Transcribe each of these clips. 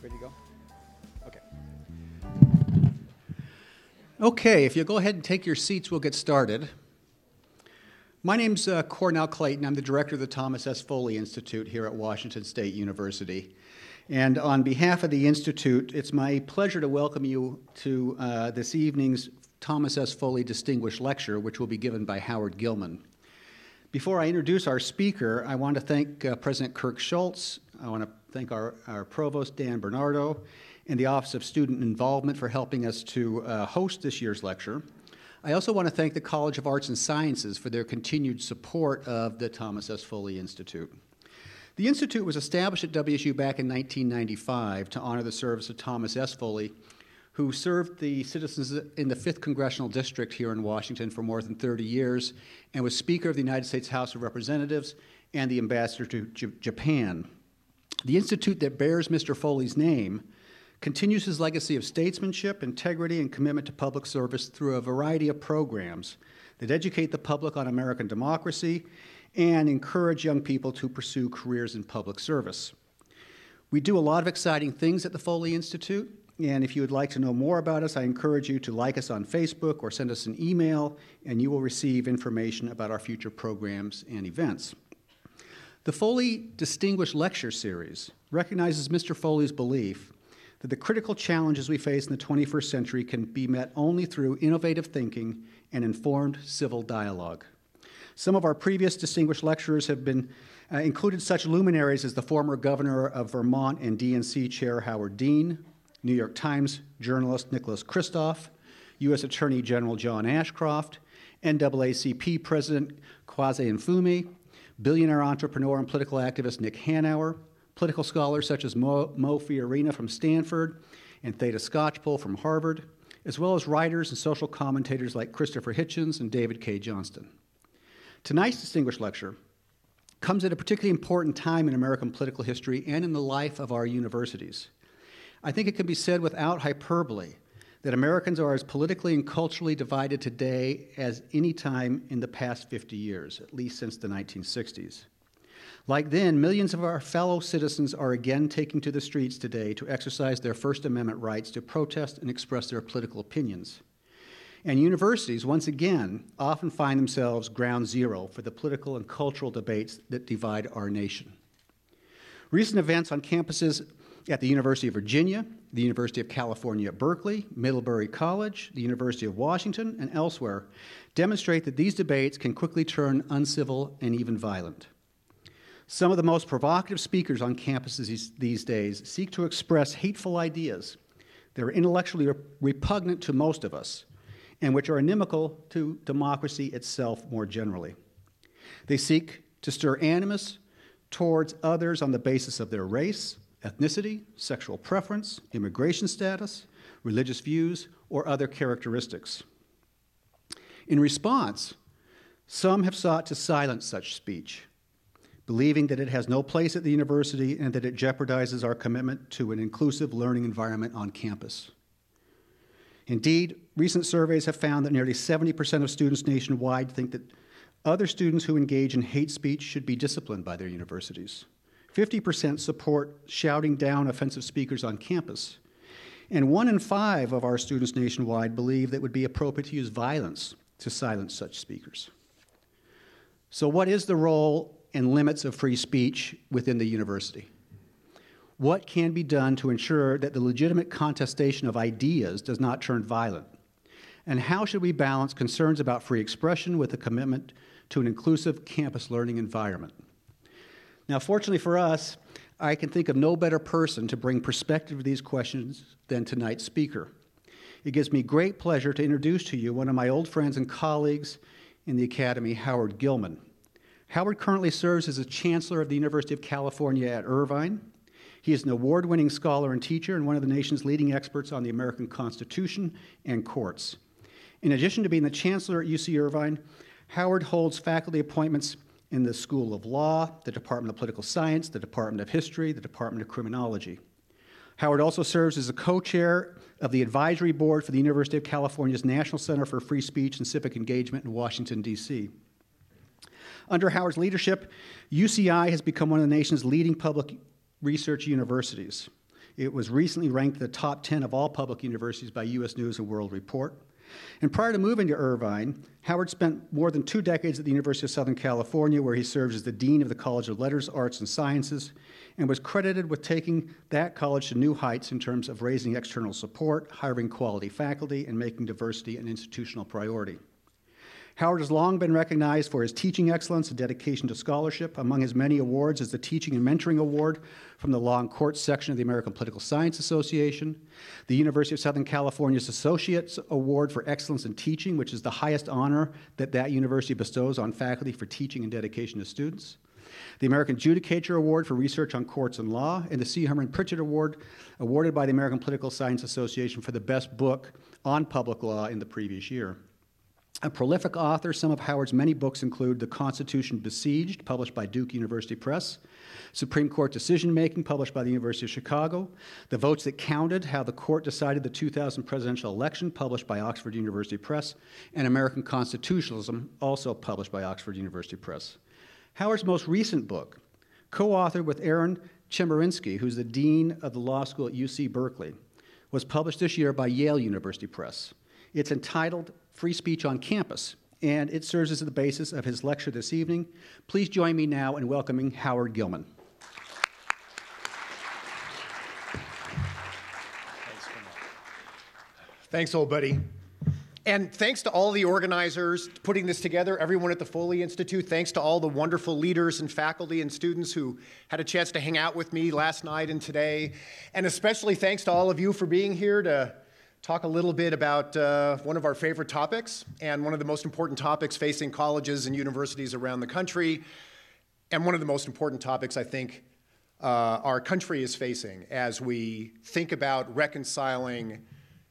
Ready to go? Okay. Okay, if you'll go ahead and take your seats, we'll get started. My name's Cornell Clayton. I'm the director of the Thomas S. Foley Institute here at Washington State University. And on behalf of the Institute, it's my pleasure to welcome you to this evening's Thomas S. Foley Distinguished Lecture, which will be given by Howard Gillman. Before I introduce our speaker, I want to thank President Kirk Schultz. I want to thank our Provost, Dan Bernardo, and the Office of Student Involvement for helping us to host this year's lecture. I also want to thank the College of Arts and Sciences for their continued support of the Thomas S. Foley Institute. The Institute was established at WSU back in 1995 to honor the service of Thomas S. Foley, who served the citizens in the 5th Congressional District here in Washington for more than 30 years and was Speaker of the United States House of Representatives and the Ambassador to Japan. The institute that bears Mr. Foley's name continues his legacy of statesmanship, integrity, and commitment to public service through a variety of programs that educate the public on American democracy and encourage young people to pursue careers in public service. We do a lot of exciting things at the Foley Institute, and if you would like to know more about us, I encourage you to like us on Facebook or send us an email, and you will receive information about our future programs and events. The Foley Distinguished Lecture Series recognizes Mr. Foley's belief that the critical challenges we face in the 21st century can be met only through innovative thinking and informed civil dialogue. Some of our previous distinguished lecturers have been included such luminaries as the former governor of Vermont and DNC chair Howard Dean, New York Times journalist Nicholas Kristof, U.S. Attorney General John Ashcroft, NAACP President Kwasi Mfume, billionaire entrepreneur and political activist Nick Hanauer, political scholars such as Mo Fiorina from Stanford and Theda Skocpol from Harvard, as well as writers and social commentators like Christopher Hitchens and David K. Johnston. Tonight's distinguished lecture comes at a particularly important time in American political history and in the life of our universities. I think it can be said without hyperbole that Americans are as politically and culturally divided today as any time in the past 50 years, at least since the 1960s. Like then, millions of our fellow citizens are again taking to the streets today to exercise their First Amendment rights to protest and express their political opinions. And universities, once again, often find themselves ground zero for the political and cultural debates that divide our nation. Recent events on campuses at the University of Virginia, the University of California at Berkeley, Middlebury College, the University of Washington, and elsewhere demonstrate that these debates can quickly turn uncivil and even violent. Some of the most provocative speakers on campuses these days seek to express hateful ideas that are intellectually repugnant to most of us and which are inimical to democracy itself more generally. They seek to stir animus towards others on the basis of their race, ethnicity, sexual preference, immigration status, religious views, or other characteristics. In response, some have sought to silence such speech, believing that it has no place at the university and that it jeopardizes our commitment to an inclusive learning environment on campus. Indeed, recent surveys have found that nearly 70% of students nationwide think that other students who engage in hate speech should be disciplined by their universities. 50% support shouting down offensive speakers on campus. And 1 in 5 of our students nationwide believe that it would be appropriate to use violence to silence such speakers. So what is the role and limits of free speech within the university? What can be done to ensure that the legitimate contestation of ideas does not turn violent? And how should we balance concerns about free expression with a commitment to an inclusive campus learning environment? Now, fortunately for us, I can think of no better person to bring perspective to these questions than tonight's speaker. It gives me great pleasure to introduce to you one of my old friends and colleagues in the Academy, Howard Gillman. Howard currently serves as a chancellor of the University of California at Irvine. He is an award-winning scholar and teacher and one of the nation's leading experts on the American Constitution and courts. In addition to being the chancellor at UC Irvine, Howard holds faculty appointments in the School of Law, the Department of Political Science, the Department of History, the Department of Criminology. Howard also serves as a co-chair of the advisory board for the University of California's National Center for Free Speech and Civic Engagement in Washington, D.C. Under Howard's leadership, UCI has become one of the nation's leading public research universities. It was recently ranked the top 10 of all public universities by U.S. News & World Report. And prior to moving to Irvine, Howard spent more than 2 decades at the University of Southern California, where he served as the Dean of the College of Letters, Arts, and Sciences, and was credited with taking that college to new heights in terms of raising external support, hiring quality faculty, and making diversity an institutional priority. Howard has long been recognized for his teaching excellence and dedication to scholarship. Among his many awards is the Teaching and Mentoring Award from the Law and Courts section of the American Political Science Association, the University of Southern California's Associates Award for Excellence in Teaching, which is the highest honor that university bestows on faculty for teaching and dedication to students, the American Judicature Award for Research on Courts and Law, and the C. Herman Pritchett Award awarded by the American Political Science Association for the best book on public law in the previous year. A prolific author, some of Howard's many books include The Constitution Besieged, published by Duke University Press, Supreme Court Decision Making, published by the University of Chicago, The Votes That Counted, How the Court Decided the 2000 Presidential Election, published by Oxford University Press, and American Constitutionalism, also published by Oxford University Press. Howard's most recent book, co-authored with Aaron Chemerinsky, who's the Dean of the Law School at UC Berkeley, was published this year by Yale University Press. It's entitled Free Speech on Campus, and it serves as the basis of his lecture this evening. Please join me now in welcoming Howard Gillman. Thanks, old buddy. And thanks to all the organizers putting this together, everyone at the Foley Institute. Thanks to all the wonderful leaders and faculty and students who had a chance to hang out with me last night and today. And especially thanks to all of you for being here to talk a little bit about one of our favorite topics and one of the most important topics facing colleges and universities around the country, and one of the most important topics I think our country is facing as we think about reconciling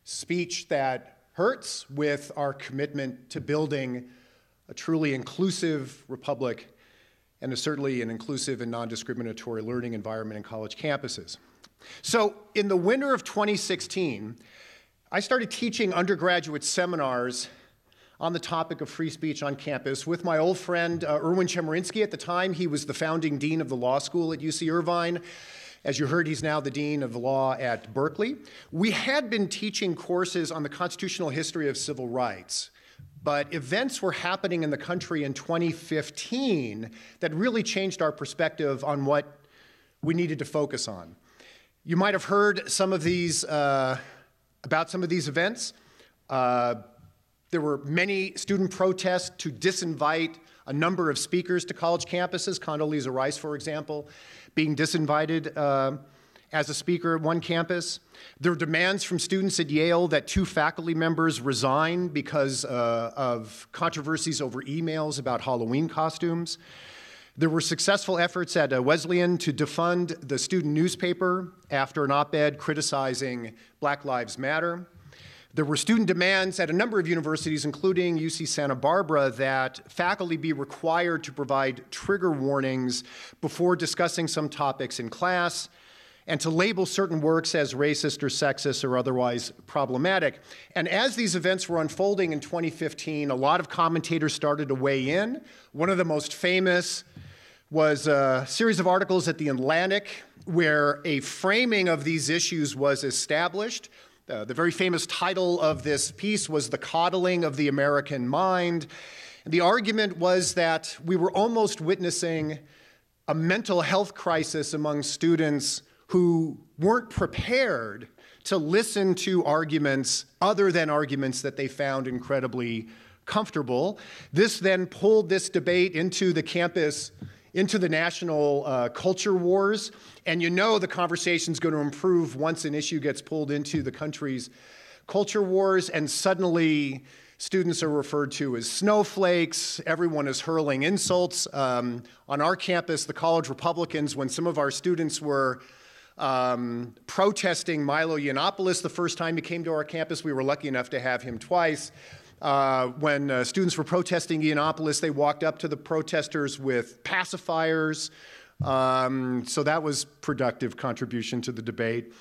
speech that hurts with our commitment to building a truly inclusive republic and certainly an inclusive and non-discriminatory learning environment in college campuses. So in the winter of 2016, I started teaching undergraduate seminars on the topic of free speech on campus with my old friend Erwin Chemerinsky. At the time, he was the founding dean of the law school at UC Irvine. As you heard, he's now the dean of the law at Berkeley. We had been teaching courses on the constitutional history of civil rights, but events were happening in the country in 2015 that really changed our perspective on what we needed to focus on. You might have heard some of these about some of these events. There were many student protests to disinvite a number of speakers to college campuses. Condoleezza Rice, for example, being disinvited as a speaker at one campus. There were demands from students at Yale that 2 faculty members resign because of controversies over emails about Halloween costumes. There were successful efforts at Wesleyan to defund the student newspaper after an op-ed criticizing Black Lives Matter. There were student demands at a number of universities, including UC Santa Barbara, that faculty be required to provide trigger warnings before discussing some topics in class, and to label certain works as racist or sexist or otherwise problematic. And as these events were unfolding in 2015, a lot of commentators started to weigh in. One of the most famous was a series of articles at The Atlantic where a framing of these issues was established. The very famous title of this piece was The Coddling of the American Mind. And the argument was that we were almost witnessing a mental health crisis among students who weren't prepared to listen to arguments other than arguments that they found incredibly comfortable. This then pulled this debate into the campus, into the national culture wars. And you know the conversation's going to improve once an issue gets pulled into the country's culture wars, and suddenly students are referred to as snowflakes. Everyone is hurling insults. On our campus, the college Republicans, when some of our students were protesting Milo Yiannopoulos the first time he came to our campus, we were lucky enough to have him twice. When students were protesting Yiannopoulos, they walked up to the protesters with pacifiers. So that was productive contribution to the debate.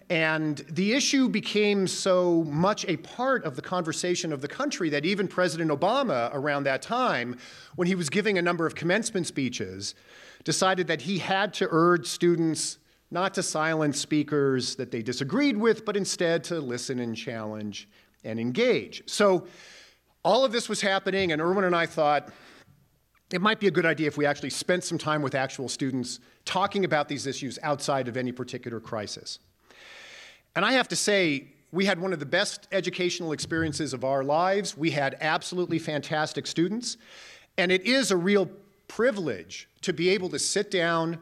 And the issue became so much a part of the conversation of the country that even President Obama, around that time, when he was giving a number of commencement speeches, decided that he had to urge students not to silence speakers that they disagreed with, but instead to listen and challenge and engage. So all of this was happening, and Erwin and I thought it might be a good idea if we actually spent some time with actual students talking about these issues outside of any particular crisis. And I have to say, we had one of the best educational experiences of our lives. We had absolutely fantastic students, and it is a real privilege to be able to sit down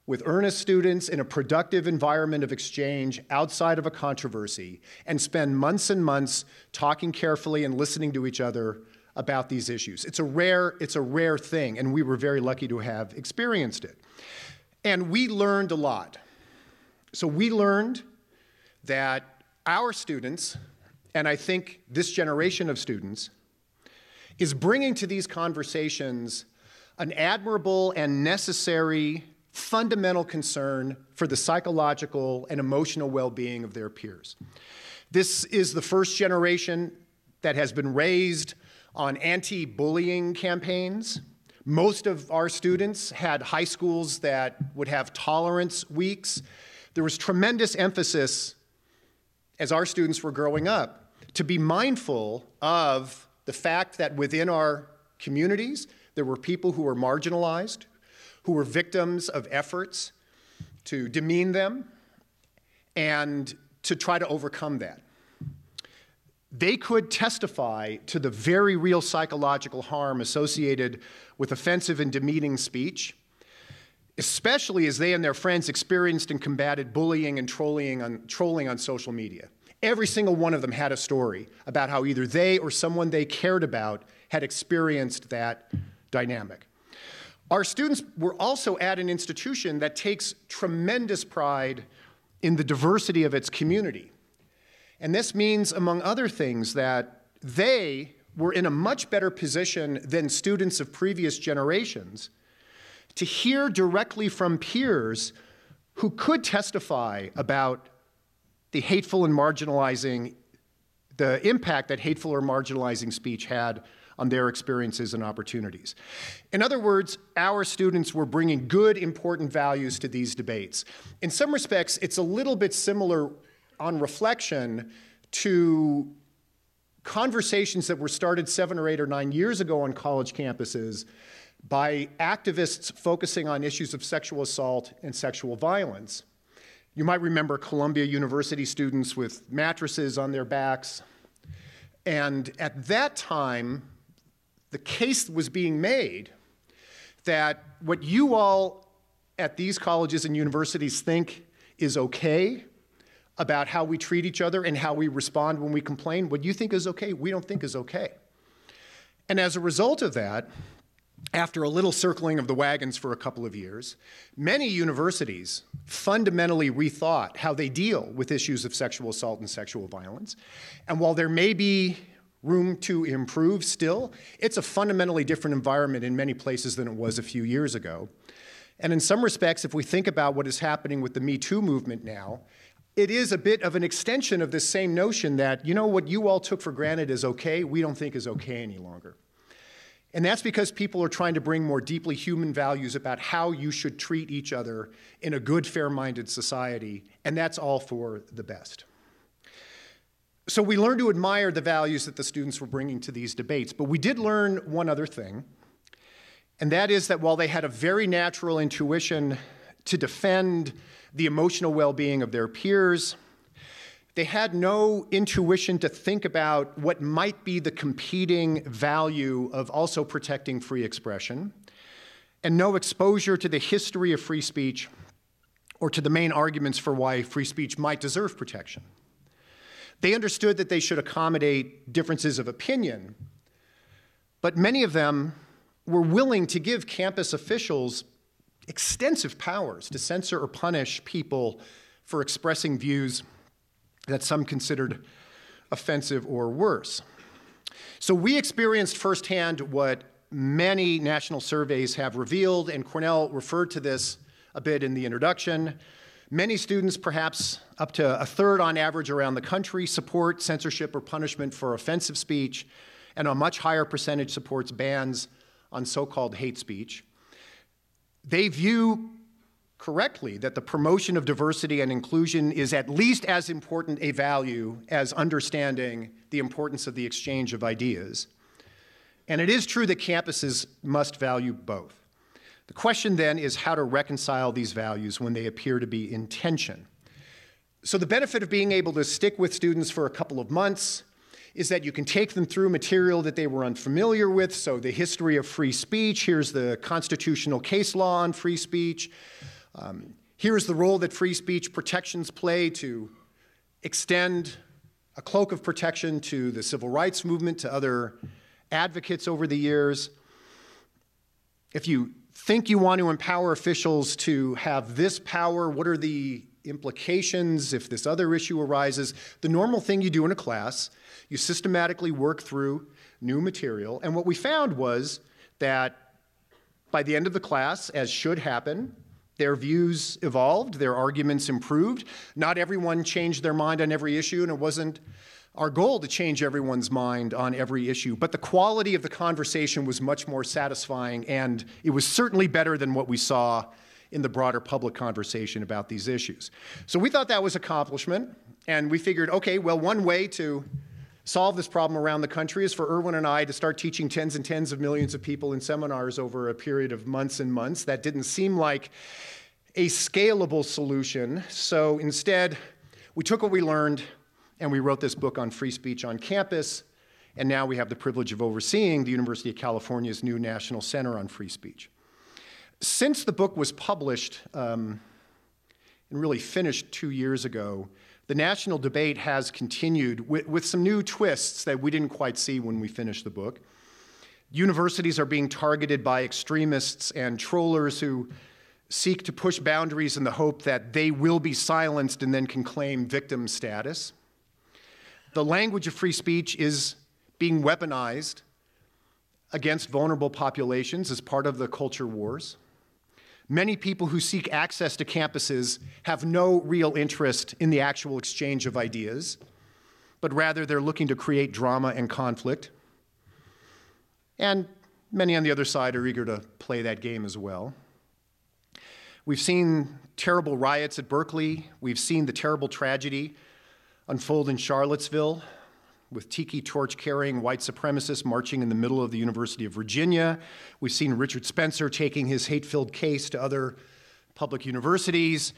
with earnest students in a productive environment of exchange outside of a controversy and spend months and months talking carefully and listening to each other about these issues. It's a rare thing, and we were very lucky to have experienced it. And we learned a lot. So we learned that our students, and I think this generation of students, is bringing to these conversations an admirable and necessary fundamental concern for the psychological and emotional well-being of their peers. This is the first generation that has been raised on anti-bullying campaigns. Most of our students had high schools that would have tolerance weeks. There was tremendous emphasis as our students were growing up to be mindful of the fact that within our communities, there were people who were marginalized, who were victims of efforts to demean them and to try to overcome that. They could testify to the very real psychological harm associated with offensive and demeaning speech, especially as they and their friends experienced and combated bullying and trolling on social media. Every single one of them had a story about how either they or someone they cared about had experienced that dynamic. Our students were also at an institution that takes tremendous pride in the diversity of its community. And this means, among other things, that they were in a much better position than students of previous generations to hear directly from peers who could testify about the hateful and marginalizing, the impact that hateful or marginalizing speech had on their experiences and opportunities. In other words, our students were bringing good, important values to these debates. In some respects, it's a little bit similar on reflection to conversations that were started 7 or 8 or 9 years ago on college campuses by activists focusing on issues of sexual assault and sexual violence. You might remember Columbia University students with mattresses on their backs. And at that time, the case was being made that what you all at these colleges and universities think is okay about how we treat each other and how we respond when we complain, what you think is okay, we don't think is okay. And as a result of that, after a little circling of the wagons for a couple of years, many universities fundamentally rethought how they deal with issues of sexual assault and sexual violence. And while there may be room to improve still, it's a fundamentally different environment in many places than it was a few years ago. And in some respects, if we think about what is happening with the Me Too movement now, it is a bit of an extension of this same notion that, you know, what you all took for granted as okay, we don't think is okay any longer. And that's because people are trying to bring more deeply human values about how you should treat each other in a good, fair-minded society, and that's all for the best. So we learned to admire the values that the students were bringing to these debates, but we did learn one other thing, and that is that while they had a very natural intuition to defend the emotional well-being of their peers, they had no intuition to think about what might be the competing value of also protecting free expression, and no exposure to the history of free speech or to the main arguments for why free speech might deserve protection. They understood that they should accommodate differences of opinion, but many of them were willing to give campus officials extensive powers to censor or punish people for expressing views that some considered offensive or worse. So we experienced firsthand what many national surveys have revealed, and Cornell referred to this a bit in the introduction. Many students, perhaps up to a third on average around the country, support censorship or punishment for offensive speech, and a much higher percentage supports bans on so-called hate speech. They view correctly that the promotion of diversity and inclusion is at least as important a value as understanding the importance of the exchange of ideas. And it is true that campuses must value both. The question then is how to reconcile these values when they appear to be in tension. So the benefit of being able to stick with students for a couple of months is that you can take them through material that they were unfamiliar with. So the history of free speech, here's the constitutional case law on free speech. Here's the role that free speech protections play to extend a cloak of protection to the civil rights movement, to other advocates over the years. If you think you want to empower officials to have this power, what are the implications if this other issue arises? The normal thing you do in a class, you systematically work through new material. And what we found was that by the end of the class, as should happen, their views evolved, their arguments improved. Not everyone changed their mind on every issue, and it wasn't our goal to change everyone's mind on every issue. But the quality of the conversation was much more satisfying, and it was certainly better than what we saw in the broader public conversation about these issues. So we thought that was an accomplishment, and we figured, okay, well, one way to solve this problem around the country is for Erwin and I to start teaching tens and tens of millions of people in seminars over a period of months and months. That didn't seem like a scalable solution. So instead, we took what we learned and we wrote this book on free speech on campus. And now we have the privilege of overseeing the University of California's new National Center on Free Speech. Since the book was published and really finished 2 years ago, the national debate has continued with some new twists that we didn't quite see when we finished the book. Universities are being targeted by extremists and trollers who seek to push boundaries in the hope that they will be silenced and then can claim victim status. The language of free speech is being weaponized against vulnerable populations as part of the culture wars. Many people who seek access to campuses have no real interest in the actual exchange of ideas, but rather they're looking to create drama and conflict. And many on the other side are eager to play that game as well. We've seen terrible riots at Berkeley. We've seen the terrible tragedy unfold in Charlottesville with tiki torch-carrying white supremacists marching in the middle of the University of Virginia. We've seen Richard Spencer taking his hate-filled case to other public universities.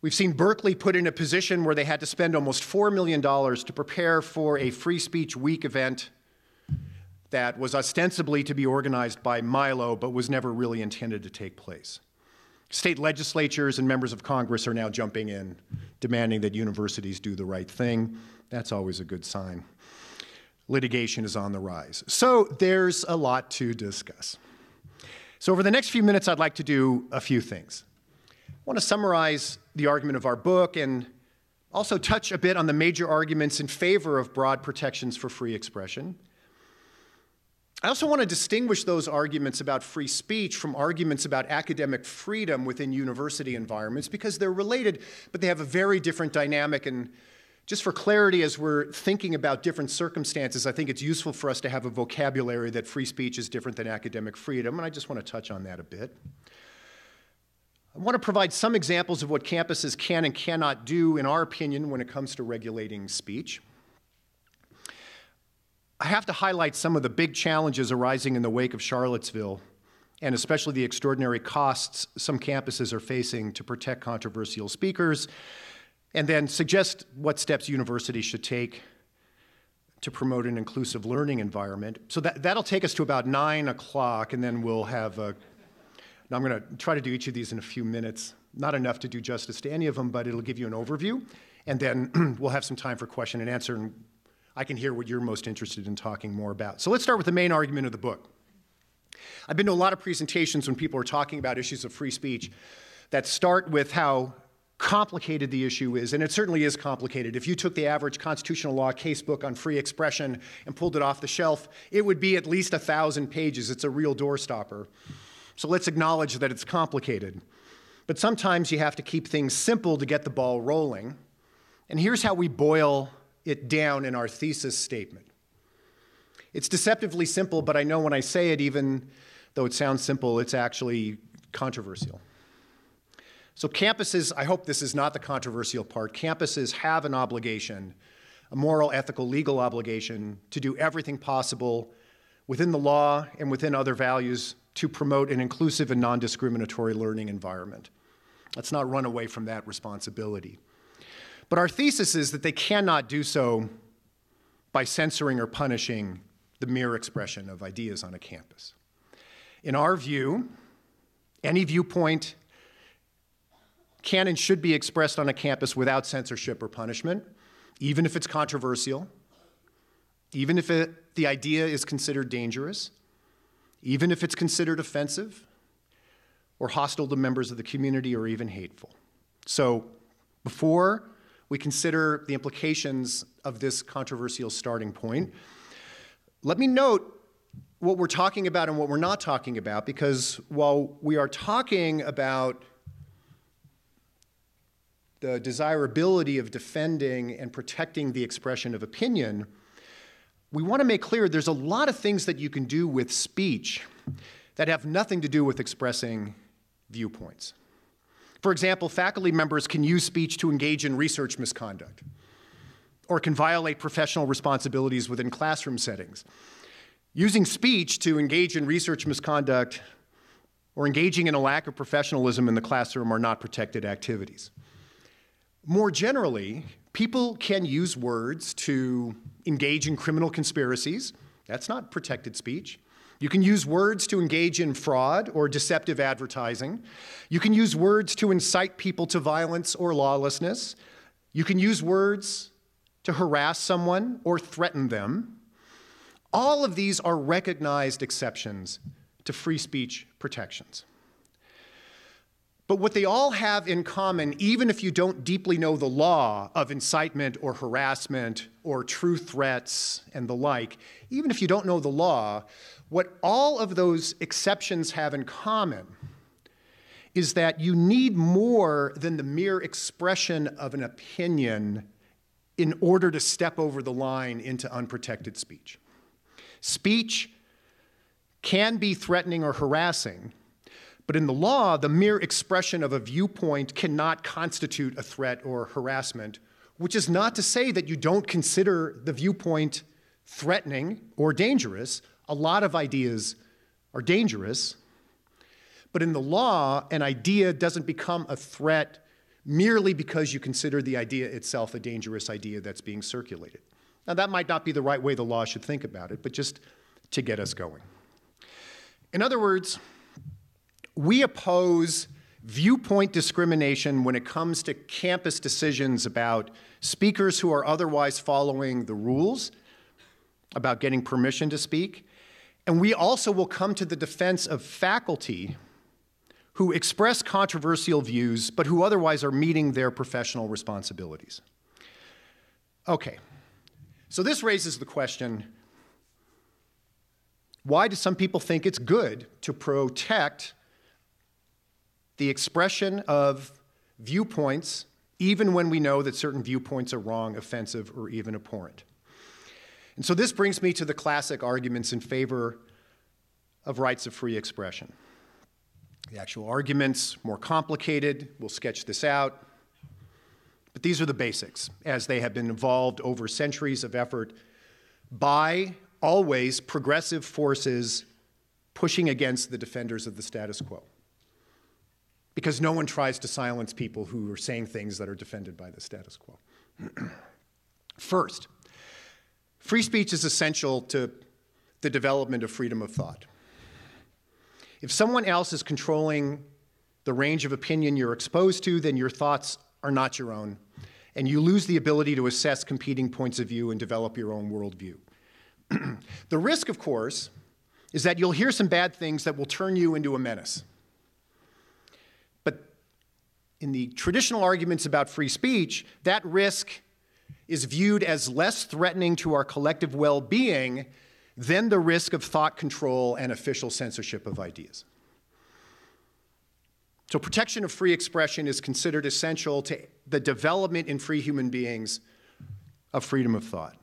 We've seen Berkeley put in a position where they had to spend almost $4 million to prepare for a Free Speech Week event that was ostensibly to be organized by Milo, but was never really intended to take place. State legislatures and members of Congress are now jumping in, demanding that universities do the right thing. That's always a good sign. Litigation is on the rise. So there's a lot to discuss. So over the next few minutes, I'd like to do a few things. I want to summarize the argument of our book and also touch a bit on the major arguments in favor of broad protections for free expression. I also want to distinguish those arguments about free speech from arguments about academic freedom within university environments because they're related, but they have a very different dynamic. And just for clarity, as we're thinking about different circumstances, I think it's useful for us to have a vocabulary that free speech is different than academic freedom, and I just want to touch on that a bit. I want to provide some examples of what campuses can and cannot do, in our opinion, when it comes to regulating speech. I have to highlight some of the big challenges arising in the wake of Charlottesville, and especially the extraordinary costs some campuses are facing to protect controversial speakers, and then suggest what steps universities should take to promote an inclusive learning environment. So that'll take us to about 9 o'clock, and then we'll have now I'm going to try to do each of these in a few minutes. Not enough to do justice to any of them, but it'll give you an overview, and then we'll have some time for question and answer, and I can hear what you're most interested in talking more about. So let's start with the main argument of the book. I've been to a lot of presentations when people are talking about issues of free speech that start with how complicated the issue is, and it certainly is complicated. If you took the average constitutional law casebook on free expression and pulled it off the shelf, it would be at least 1,000 pages. It's a real doorstopper. So let's acknowledge that it's complicated. But sometimes you have to keep things simple to get the ball rolling. And here's how we boil it down in our thesis statement. It's deceptively simple, but I know when I say it, even though it sounds simple, it's actually controversial. So campuses, I hope this is not the controversial part, campuses have an obligation, a moral, ethical, legal obligation to do everything possible within the law and within other values to promote an inclusive and non-discriminatory learning environment. Let's not run away from that responsibility. But our thesis is that they cannot do so by censoring or punishing the mere expression of ideas on a campus. In our view, any viewpoint can and should be expressed on a campus without censorship or punishment, even if it's controversial, even if the idea is considered dangerous, even if it's considered offensive or hostile to members of the community or even hateful. So before we consider the implications of this controversial starting point, let me note what we're talking about and what we're not talking about, because while we are talking about the desirability of defending and protecting the expression of opinion, we want to make clear there's a lot of things that you can do with speech that have nothing to do with expressing viewpoints. For example, faculty members can use speech to engage in research misconduct, or can violate professional responsibilities within classroom settings. Using speech to engage in research misconduct or engaging in a lack of professionalism in the classroom are not protected activities. More generally, people can use words to engage in criminal conspiracies. That's not protected speech. You can use words to engage in fraud or deceptive advertising. You can use words to incite people to violence or lawlessness. You can use words to harass someone or threaten them. All of these are recognized exceptions to free speech protections. But what they all have in common, even if you don't deeply know the law of incitement or harassment or true threats and the like, even if you don't know the law, what all of those exceptions have in common is that you need more than the mere expression of an opinion in order to step over the line into unprotected speech. Speech can be threatening or harassing, but in the law, the mere expression of a viewpoint cannot constitute a threat or harassment, which is not to say that you don't consider the viewpoint threatening or dangerous. A lot of ideas are dangerous, but in the law, an idea doesn't become a threat merely because you consider the idea itself a dangerous idea that's being circulated. Now, that might not be the right way the law should think about it, but just to get us going. In other words, we oppose viewpoint discrimination when it comes to campus decisions about speakers who are otherwise following the rules, about getting permission to speak. And we also will come to the defense of faculty who express controversial views, but who otherwise are meeting their professional responsibilities. Okay, so this raises the question, why do some people think it's good to protect the expression of viewpoints, even when we know that certain viewpoints are wrong, offensive, or even abhorrent? And so this brings me to the classic arguments in favor of rights of free expression. The actual arguments, more complicated, we'll sketch this out, but these are the basics, as they have been evolved over centuries of effort by always progressive forces pushing against the defenders of the status quo. Because no one tries to silence people who are saying things that are defended by the status quo. First, free speech is essential to the development of freedom of thought. If someone else is controlling the range of opinion you're exposed to, then your thoughts are not your own, and you lose the ability to assess competing points of view and develop your own worldview. The risk, of course, is that you'll hear some bad things that will turn you into a menace. But in the traditional arguments about free speech, that risk is viewed as less threatening to our collective well-being than the risk of thought control and official censorship of ideas. So protection of free expression is considered essential to the development in free human beings of freedom of thought.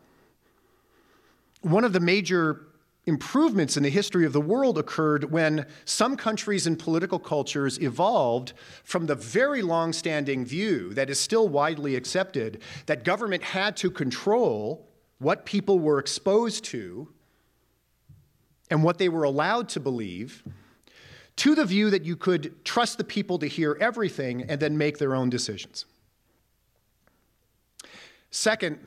One of the major improvements in the history of the world occurred when some countries and political cultures evolved from the very long-standing view that is still widely accepted that government had to control what people were exposed to and what they were allowed to believe, to the view that you could trust the people to hear everything and then make their own decisions. Second,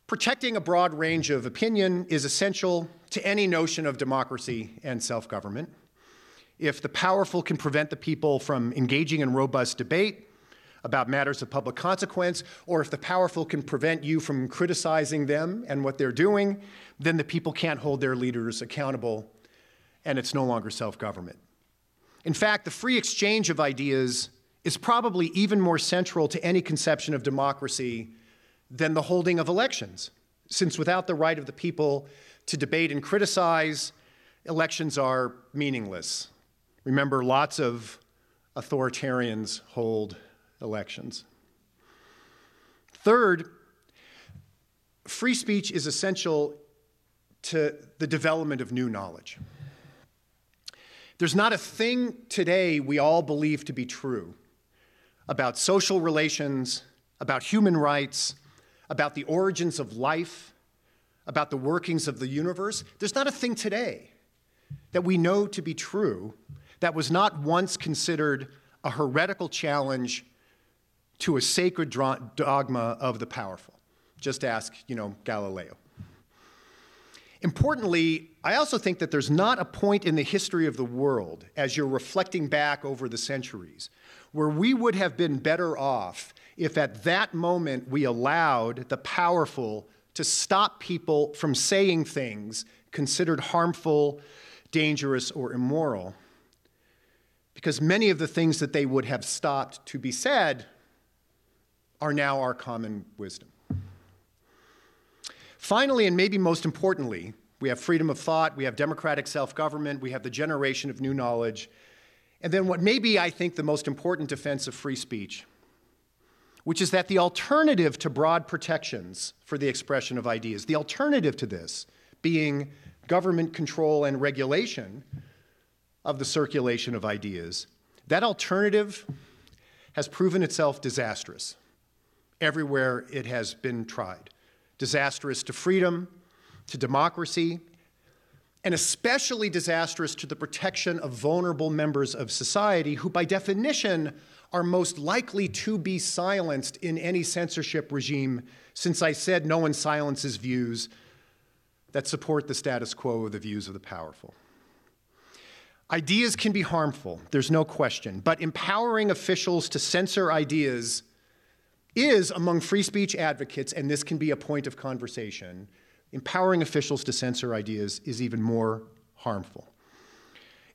protecting a broad range of opinion is essential to any notion of democracy and self-government. If the powerful can prevent the people from engaging in robust debate about matters of public consequence, or if the powerful can prevent you from criticizing them and what they're doing, then the people can't hold their leaders accountable, and it's no longer self-government. In fact, the free exchange of ideas is probably even more central to any conception of democracy than the holding of elections, since without the right of the people to debate and criticize, elections are meaningless. Remember, lots of authoritarians hold elections. Third, free speech is essential to the development of new knowledge. There's not a thing today we all believe to be true about social relations, about human rights, about the origins of life, about the workings of the universe. There's not a thing today that we know to be true that was not once considered a heretical challenge to a sacred dogma of the powerful. Just ask, Galileo. Importantly, I also think that there's not a point in the history of the world, as you're reflecting back over the centuries, where we would have been better off if at that moment we allowed the powerful to stop people from saying things considered harmful, dangerous, or immoral. Because many of the things that they would have stopped to be said are now our common wisdom. Finally, and maybe most importantly, we have freedom of thought, we have democratic self-government, we have the generation of new knowledge, and then what may be, I think, the most important defense of free speech, which is that the alternative to broad protections for the expression of ideas, the alternative to this being government control and regulation of the circulation of ideas, that alternative has proven itself disastrous everywhere it has been tried. Disastrous to freedom, to democracy, and especially disastrous to the protection of vulnerable members of society who, by definition, are most likely to be silenced in any censorship regime, since I said no one silences views that support the status quo of the views of the powerful. Ideas can be harmful, there's no question, but empowering officials to censor ideas is, among free speech advocates, and this can be a point of conversation, empowering officials to censor ideas is even more harmful.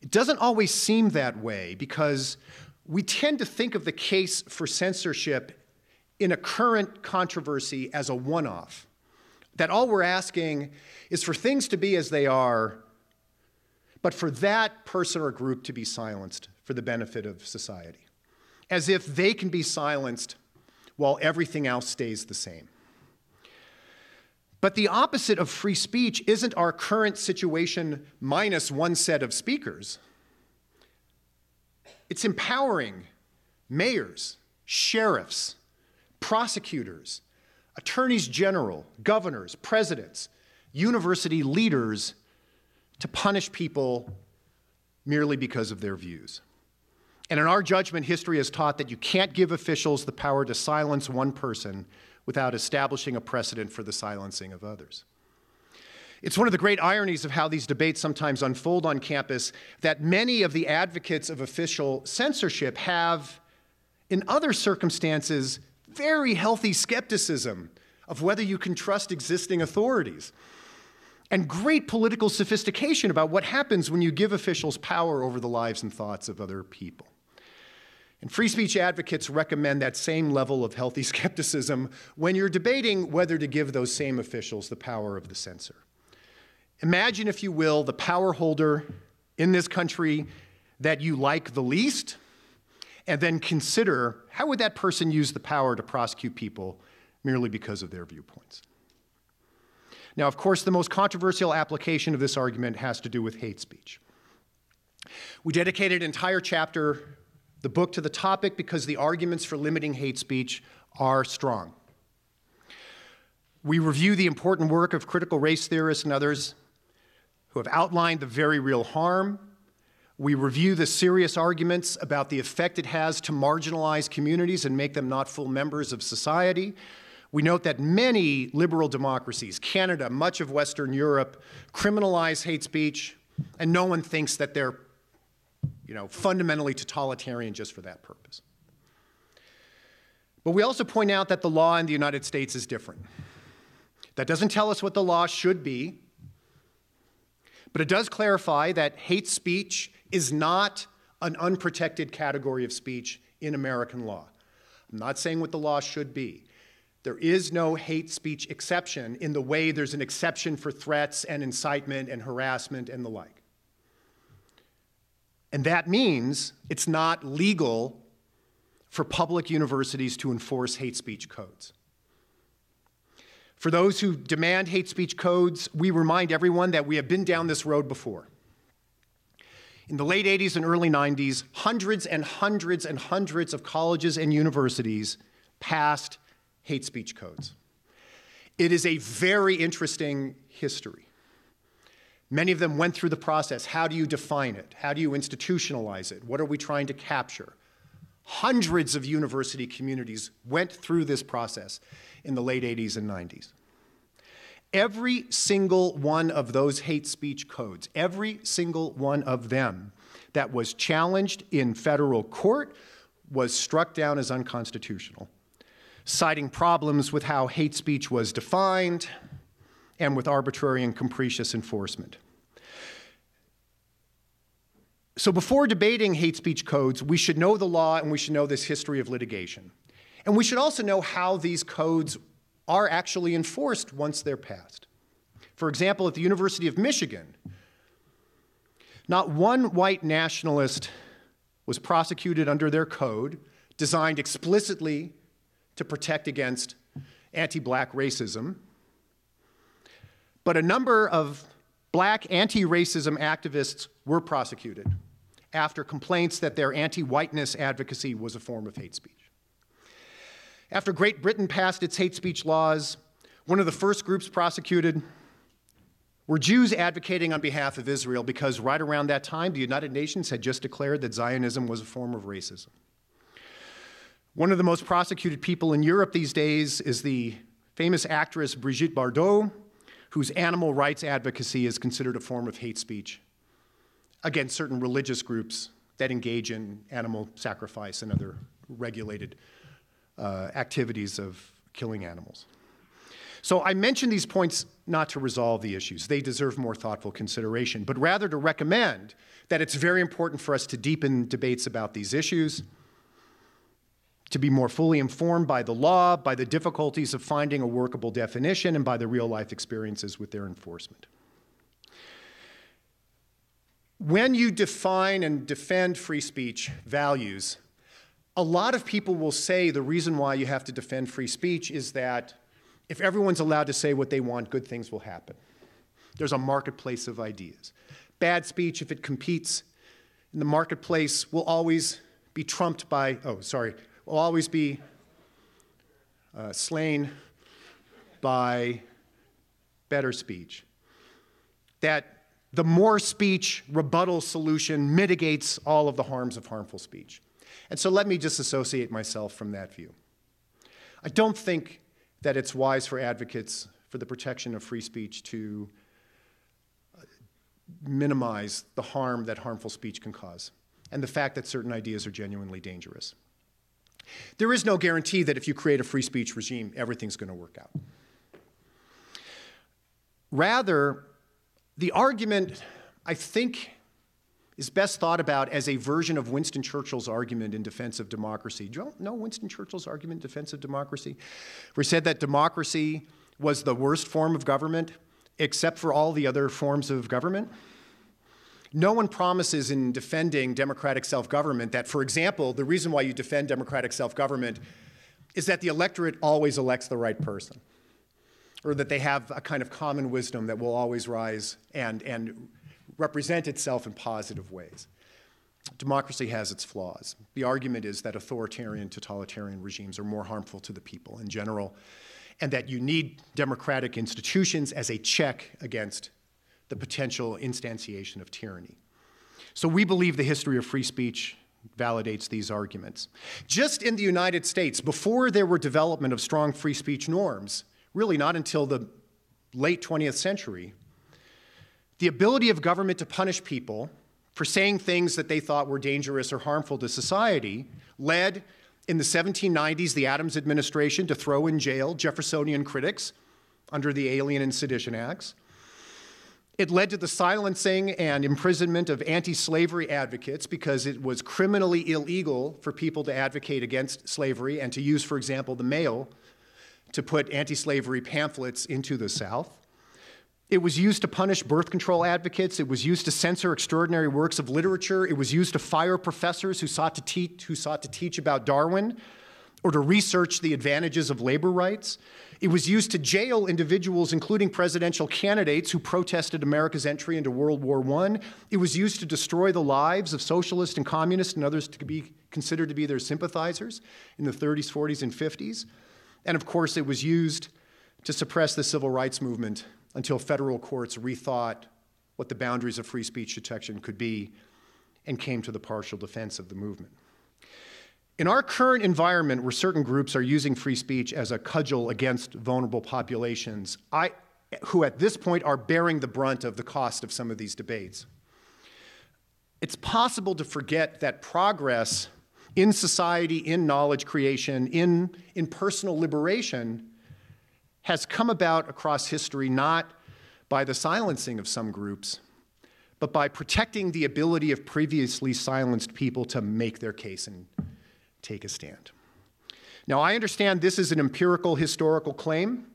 It doesn't always seem that way because we tend to think of the case for censorship in a current controversy as a one-off, that all we're asking is for things to be as they are, but for that person or group to be silenced for the benefit of society, as if they can be silenced while everything else stays the same. But the opposite of free speech isn't our current situation minus one set of speakers. It's empowering mayors, sheriffs, prosecutors, attorneys general, governors, presidents, university leaders to punish people merely because of their views. And in our judgment, history has taught that you can't give officials the power to silence one person without establishing a precedent for the silencing of others. It's one of the great ironies of how these debates sometimes unfold on campus that many of the advocates of official censorship have, in other circumstances, very healthy skepticism of whether you can trust existing authorities, and great political sophistication about what happens when you give officials power over the lives and thoughts of other people. And free speech advocates recommend that same level of healthy skepticism when you're debating whether to give those same officials the power of the censor. Imagine, if you will, the power holder in this country that you like the least, and then consider how would that person use the power to prosecute people merely because of their viewpoints. Now, of course, the most controversial application of this argument has to do with hate speech. We dedicated an entire chapter, the book, to the topic because the arguments for limiting hate speech are strong. We review the important work of critical race theorists and others who have outlined the very real harm. We review the serious arguments about the effect it has to marginalize communities and make them not full members of society. We note that many liberal democracies, Canada, much of Western Europe, criminalize hate speech, and no one thinks that they're fundamentally totalitarian just for that purpose. But we also point out that the law in the United States is different. That doesn't tell us what the law should be, but it does clarify that hate speech is not an unprotected category of speech in American law. I'm not saying what the law should be. There is no hate speech exception in the way there's an exception for threats and incitement and harassment and the like. And that means it's not legal for public universities to enforce hate speech codes. For those who demand hate speech codes, we remind everyone that we have been down this road before. In the late 80s and early 90s, hundreds and hundreds and hundreds of colleges and universities passed hate speech codes. It is a very interesting history. Many of them went through the process. How do you define it? How do you institutionalize it? What are we trying to capture? Hundreds of university communities went through this process in the late 80s and 90s. Every single one of those hate speech codes, every single one of them that was challenged in federal court was struck down as unconstitutional, citing problems with how hate speech was defined and with arbitrary and capricious enforcement. So before debating hate speech codes, we should know the law and we should know this history of litigation. And we should also know how these codes are actually enforced once they're passed. For example, at the University of Michigan, not one white nationalist was prosecuted under their code designed explicitly to protect against anti-black racism, but a number of black anti-racism activists were prosecuted after complaints that their anti-whiteness advocacy was a form of hate speech. After Great Britain passed its hate speech laws, one of the first groups prosecuted were Jews advocating on behalf of Israel because right around that time, the United Nations had just declared that Zionism was a form of racism. One of the most prosecuted people in Europe these days is the famous actress Brigitte Bardot, whose animal rights advocacy is considered a form of hate speech against certain religious groups that engage in animal sacrifice and other regulated activities of killing animals. So I mention these points not to resolve the issues. They deserve more thoughtful consideration, but rather to recommend that it's very important for us to deepen debates about these issues, to be more fully informed by the law, by the difficulties of finding a workable definition, and by the real-life experiences with their enforcement. When you define and defend free speech values, a lot of people will say the reason why you have to defend free speech is that if everyone's allowed to say what they want, good things will happen. There's a marketplace of ideas. Bad speech, if it competes in the marketplace, will always be trumped by, will always be slain by better speech. That the more speech rebuttal solution mitigates all of the harms of harmful speech. And so let me disassociate myself from that view. I don't think that it's wise for advocates for the protection of free speech to minimize the harm that harmful speech can cause and the fact that certain ideas are genuinely dangerous. There is no guarantee that if you create a free speech regime, everything's going to work out. Rather, the argument, I think, is best thought about as a version of Winston Churchill's argument in defense of democracy. Do you know Winston Churchill's argument in defense of democracy? Where he said that democracy was the worst form of government except for all the other forms of government. No one promises in defending democratic self-government that, for example, the reason why you defend democratic self-government is that the electorate always elects the right person. or that they have a kind of common wisdom that will always rise and represent itself in positive ways. Democracy has its flaws. The argument is that authoritarian, totalitarian regimes are more harmful to the people in general, and that you need democratic institutions as a check against the potential instantiation of tyranny. So we believe the history of free speech validates these arguments. Just in the United States, before there were development of strong free speech norms, really not until the late 20th century, the ability of government to punish people for saying things that they thought were dangerous or harmful to society led, in the 1790s, the Adams administration to throw in jail Jeffersonian critics under the Alien and Sedition Acts. It led to the silencing and imprisonment of anti-slavery advocates because it was criminally illegal for people to advocate against slavery and to use, for example, the mail to put anti-slavery pamphlets into the South. It was used to punish birth control advocates. It was used to censor extraordinary works of literature. It was used to fire professors who sought to teach about Darwin or to research the advantages of labor rights. It was used to jail individuals, including presidential candidates who protested America's entry into World War I. It was used to destroy the lives of socialists and communists and others to be considered to be their sympathizers in the 30s, 40s, and 50s. And of course, it was used to suppress the civil rights movement until federal courts rethought what the boundaries of free speech detection could be and came to the partial defense of the movement. In our current environment, where certain groups are using free speech as a cudgel against vulnerable populations, who at this point are bearing the brunt of the cost of some of these debates, it's possible to forget that progress in society, in knowledge creation, in personal liberation, has come about across history not by the silencing of some groups, but by protecting the ability of previously silenced people to make their case and take a stand. Now, I understand this is an empirical historical claim,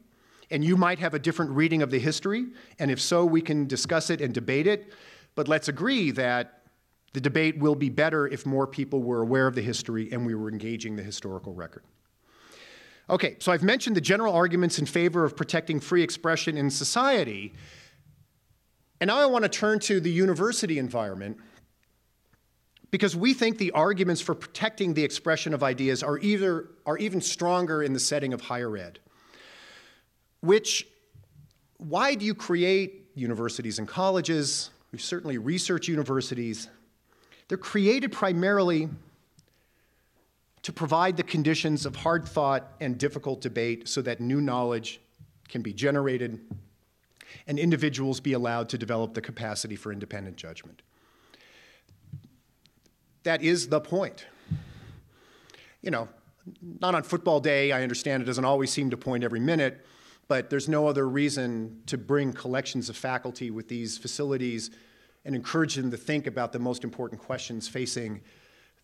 and you might have a different reading of the history, and if so, we can discuss it and debate it, but let's agree that the debate will be better if more people were aware of the history and we were engaging the historical record. Okay, so I've mentioned the general arguments in favor of protecting free expression in society, and now I want to turn to the university environment, because we think the arguments for protecting the expression of ideas are even stronger in the setting of higher ed. Why do you create universities and colleges? We certainly research universities. They're created primarily to provide the conditions of hard thought and difficult debate so that new knowledge can be generated and individuals be allowed to develop the capacity for independent judgment. That is the point. You know, not on football day, I understand it doesn't always seem to point every minute, but there's no other reason to bring collections of faculty with these facilities and encourage them to think about the most important questions facing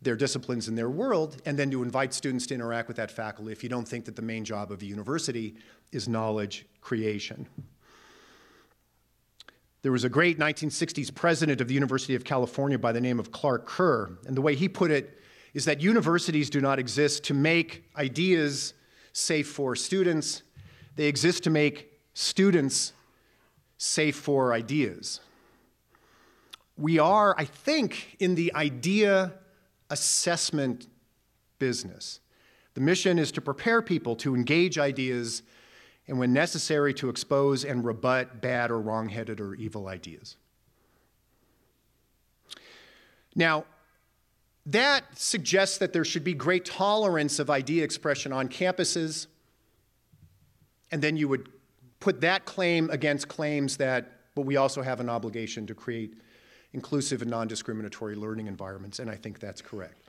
their disciplines in their world, and then to invite students to interact with that faculty if you don't think that the main job of a university is knowledge creation. There was a great 1960s president of the University of California by the name of Clark Kerr, and the way he put it is that universities do not exist to make ideas safe for students. They exist to make students safe for ideas. We are, I think, in the idea assessment business. The mission is to prepare people to engage ideas and, when necessary, to expose and rebut bad or wrong-headed or evil ideas. Now, that suggests that there should be great tolerance of idea expression on campuses, and then you would put that claim against claims that, but we also have an obligation to create inclusive and non-discriminatory learning environments, and I think that's correct.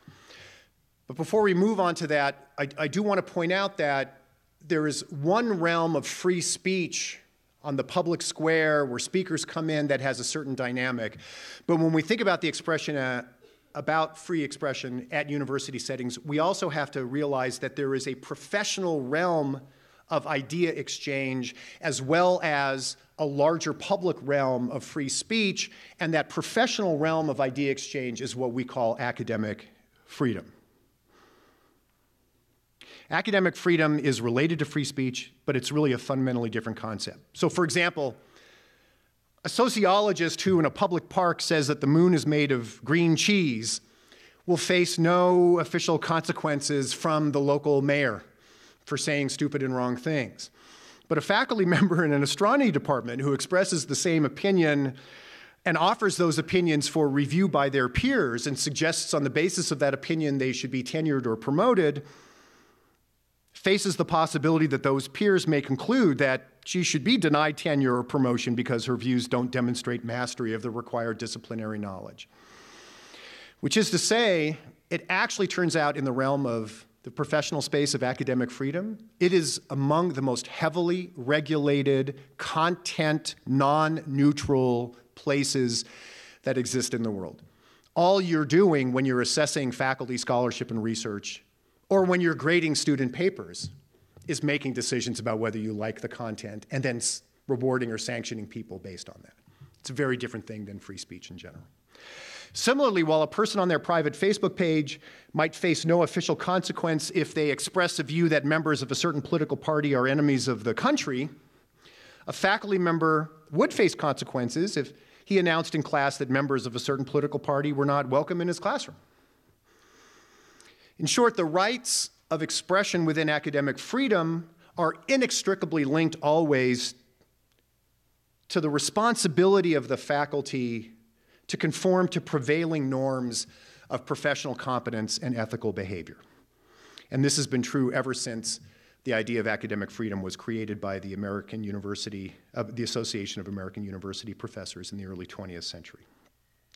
But before we move on to that, I do want to point out that there is one realm of free speech on the public square where speakers come in that has a certain dynamic. But when we think about the expression, about free expression at university settings, we also have to realize that there is a professional realm of idea exchange as well as a larger public realm of free speech, and that professional realm of idea exchange is what we call academic freedom. Academic freedom is related to free speech, but it's really a fundamentally different concept. So for example, a sociologist who in a public park says that the moon is made of green cheese will face no official consequences from the local mayor for saying stupid and wrong things. But a faculty member in an astronomy department who expresses the same opinion and offers those opinions for review by their peers and suggests on the basis of that opinion they should be tenured or promoted, faces the possibility that those peers may conclude that she should be denied tenure or promotion because her views don't demonstrate mastery of the required disciplinary knowledge. Which is to say, it actually turns out in the realm of the professional space of academic freedom, it is among the most heavily regulated, content, non-neutral places that exist in the world. All you're doing when you're assessing faculty scholarship and research, or when you're grading student papers, is making decisions about whether you like the content and then rewarding or sanctioning people based on that. It's a very different thing than free speech in general. Similarly, while a person on their private Facebook page might face no official consequence if they express a view that members of a certain political party are enemies of the country, a faculty member would face consequences if he announced in class that members of a certain political party were not welcome in his classroom. In short, the rights of expression within academic freedom are inextricably linked always to the responsibility of the faculty to conform to prevailing norms of professional competence and ethical behavior. And this has been true ever since the idea of academic freedom was created by the the Association of American University Professors in the early 20th century.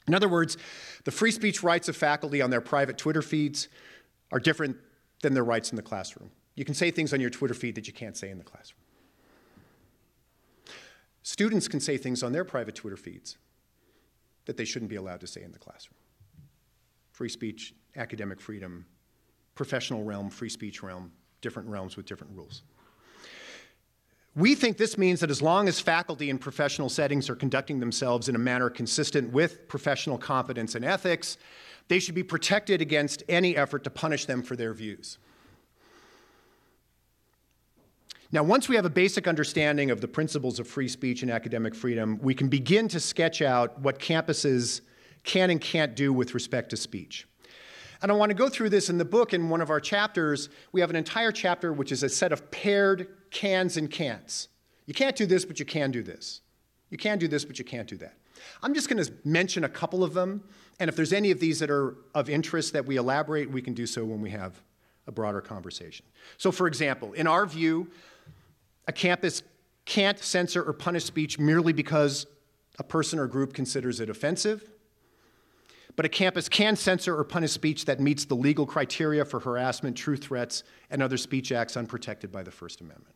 In other words, the free speech rights of faculty on their private Twitter feeds are different than their rights in the classroom. You can say things on your Twitter feed that you can't say in the classroom. Students can say things on their private Twitter feeds that they shouldn't be allowed to say in the classroom. Free speech, academic freedom, professional realm, free speech realm, different realms with different rules. We think this means that as long as faculty in professional settings are conducting themselves in a manner consistent with professional competence and ethics, they should be protected against any effort to punish them for their views. Now, once we have a basic understanding of the principles of free speech and academic freedom, we can begin to sketch out what campuses can and can't do with respect to speech. And I want to go through this in the book. In one of our chapters, we have an entire chapter which is a set of paired cans and can'ts. You can't do this, but you can do this. You can do this, but you can't do that. I'm just going to mention a couple of them, and if there's any of these that are of interest that we elaborate, we can do so when we have a broader conversation. So for example, in our view, a campus can't censor or punish speech merely because a person or group considers it offensive, but a campus can censor or punish speech that meets the legal criteria for harassment, true threats, and other speech acts unprotected by the First Amendment.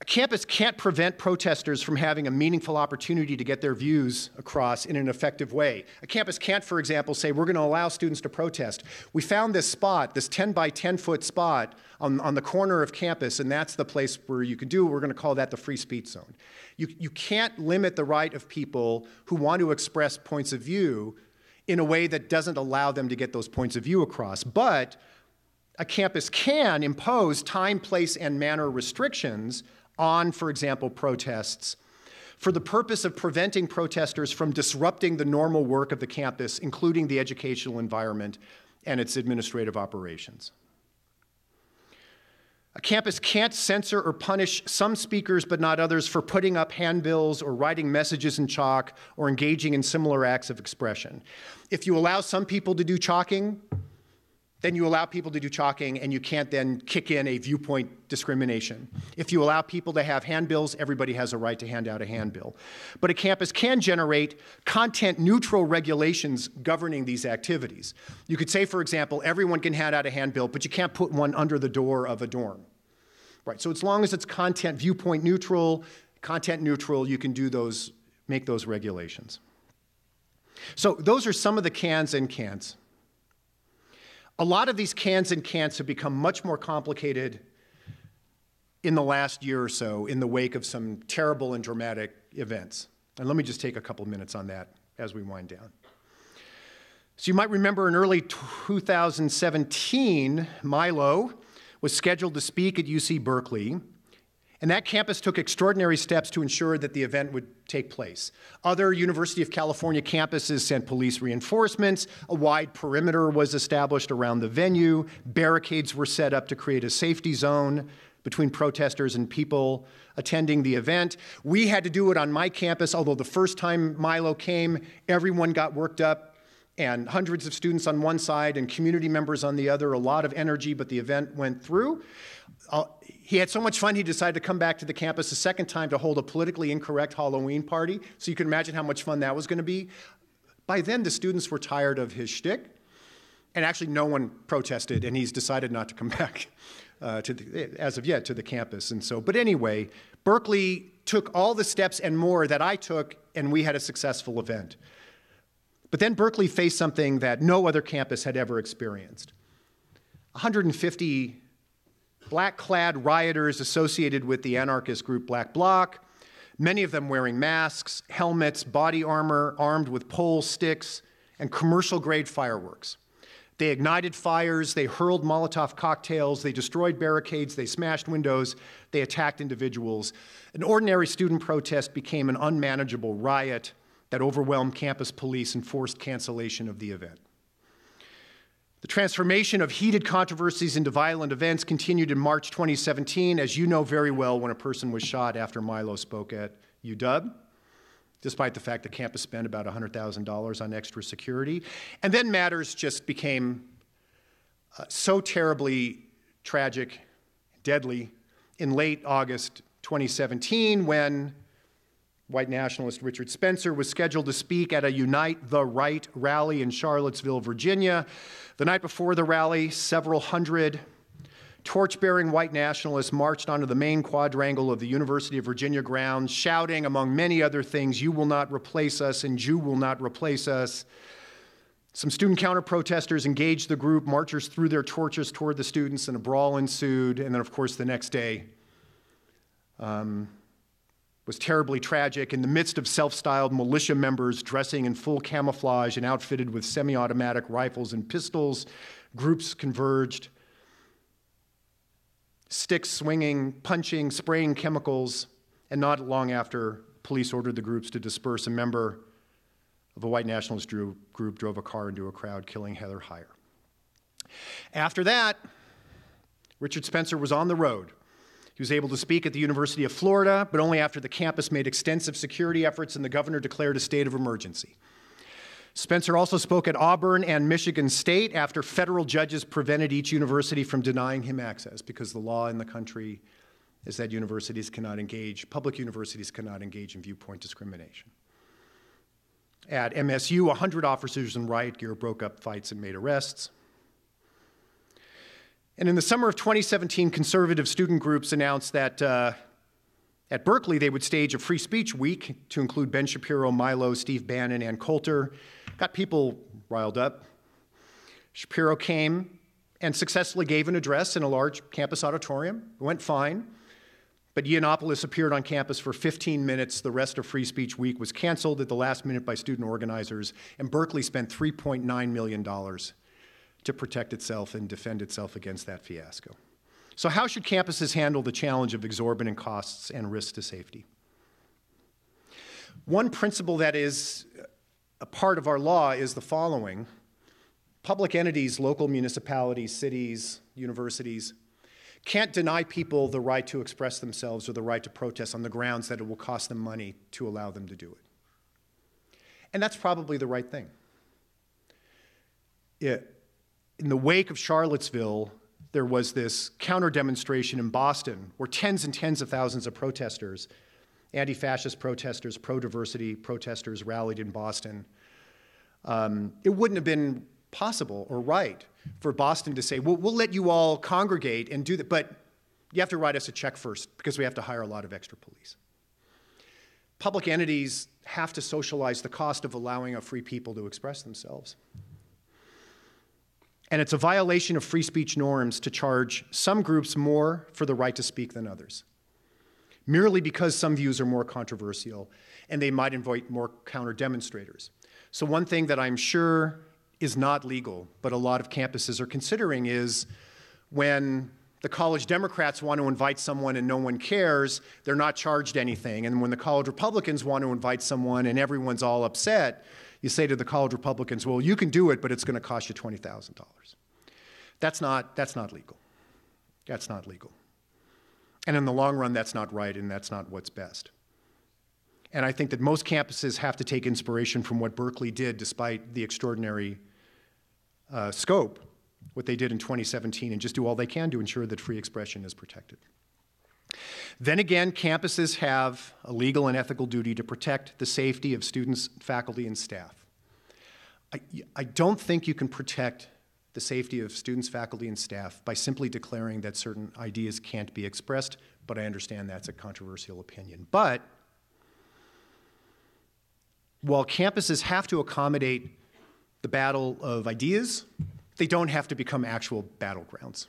A campus can't prevent protesters from having a meaningful opportunity to get their views across in an effective way. A campus can't, for example, say, we're going to allow students to protest. We found this spot, this 10 by 10 foot spot on the corner of campus, and that's the place where you can do it. We're going to call that the free speech zone. You can't limit the right of people who want to express points of view in a way that doesn't allow them to get those points of view across. But a campus can impose time, place, and manner restrictions on, for example, protests for the purpose of preventing protesters from disrupting the normal work of the campus, including the educational environment and its administrative operations. A campus can't censor or punish some speakers but not others for putting up handbills or writing messages in chalk or engaging in similar acts of expression. If you allow some people to do chalking, then you allow people to do chalking, and you can't then kick in a viewpoint discrimination. If you allow people to have handbills, everybody has a right to hand out a handbill. But a campus can generate content-neutral regulations governing these activities. You could say, for example, everyone can hand out a handbill, but you can't put one under the door of a dorm. Right, so as long as it's content viewpoint neutral, you can do those, make those regulations. So those are some of the cans and can'ts. A lot of these cans and can'ts have become much more complicated in the last year or so in the wake of some terrible and dramatic events. And let me just take a couple minutes on that as we wind down. So you might remember in early 2017, Milo was scheduled to speak at UC Berkeley, and that campus took extraordinary steps to ensure that the event would take place. Other University of California campuses sent police reinforcements, a wide perimeter was established around the venue, barricades were set up to create a safety zone between protesters and people attending the event. We had to do it on my campus, although the first time Milo came, everyone got worked up, and hundreds of students on one side and community members on the other, a lot of energy, but the event went through. He had so much fun, he decided to come back to the campus a second time to hold a politically incorrect Halloween party, so you can imagine how much fun that was going to be. By then, the students were tired of his shtick, and actually no one protested, and he's decided not to come back as of yet to the campus. And so, but anyway, Berkeley took all the steps and more that I took, and we had a successful event. But then Berkeley faced something that no other campus had ever experienced. 150 black-clad rioters associated with the anarchist group Black Bloc, many of them wearing masks, helmets, body armor, armed with poles, sticks, and commercial-grade fireworks. They ignited fires, they hurled Molotov cocktails, they destroyed barricades, they smashed windows, they attacked individuals. An ordinary student protest became an unmanageable riot that overwhelmed campus police and forced cancellation of the event. The transformation of heated controversies into violent events continued in March 2017, as you know very well, when a person was shot after Milo spoke at UW, despite the fact the campus spent about $100,000 on extra security. And then matters just became so terribly tragic, deadly, in late August 2017, when white nationalist Richard Spencer was scheduled to speak at a Unite the Right rally in Charlottesville, Virginia. The night before the rally, several hundred torch-bearing white nationalists marched onto the main quadrangle of the University of Virginia grounds, shouting, among many other things, "You will not replace us," and "You will not replace us." Some student counter-protesters engaged the group, marchers threw their torches toward the students, and a brawl ensued. And then, of course, the next day was terribly tragic. In the midst of self-styled militia members dressing in full camouflage and outfitted with semi-automatic rifles and pistols, groups converged, sticks swinging, punching, spraying chemicals, and not long after, police ordered the groups to disperse. A member of a white nationalist group drove a car into a crowd, killing Heather Heyer. After that, Richard Spencer was on the road. He was able to speak at the University of Florida, but only after the campus made extensive security efforts and the governor declared a state of emergency. Spencer also spoke at Auburn and Michigan State after federal judges prevented each university from denying him access, because the law in the country is that public universities cannot engage in viewpoint discrimination. At MSU, 100 officers in riot gear broke up fights and made arrests. And in the summer of 2017, conservative student groups announced that at Berkeley they would stage a free speech week to include Ben Shapiro, Milo, Steve Bannon, and Coulter. Got people riled up. Shapiro came and successfully gave an address in a large campus auditorium. It went fine. But Yiannopoulos appeared on campus for 15 minutes. The rest of Free Speech Week was canceled at the last minute by student organizers, and Berkeley spent $3.9 million to protect itself and defend itself against that fiasco. So how should campuses handle the challenge of exorbitant costs and risks to safety? One principle that is a part of our law is the following. Public entities, local municipalities, cities, universities, can't deny people the right to express themselves or the right to protest on the grounds that it will cost them money to allow them to do it. And that's probably the right thing. In the wake of Charlottesville, there was this counter-demonstration in Boston where tens and tens of thousands of protesters, anti-fascist protesters, pro-diversity protesters rallied in Boston. It wouldn't have been possible or right for Boston to say, well, we'll let you all congregate and do that, but you have to write us a check first because we have to hire a lot of extra police. Public entities have to socialize the cost of allowing a free people to express themselves. And it's a violation of free speech norms to charge some groups more for the right to speak than others, merely because some views are more controversial and they might invite more counter-demonstrators. So one thing that I'm sure is not legal, but a lot of campuses are considering, is when the college Democrats want to invite someone and no one cares, they're not charged anything. And when the college Republicans want to invite someone and everyone's all upset, you say to the college Republicans, well, you can do it, but it's going to cost you $20,000. That's not legal. That's not legal. And in the long run, that's not right, and that's not what's best. And I think that most campuses have to take inspiration from what Berkeley did, despite the extraordinary scope, what they did in 2017, and just do all they can to ensure that free expression is protected. Then again, campuses have a legal and ethical duty to protect the safety of students, faculty, and staff. I don't think you can protect the safety of students, faculty, and staff by simply declaring that certain ideas can't be expressed, but I understand that's a controversial opinion. But while campuses have to accommodate the battle of ideas, they don't have to become actual battlegrounds.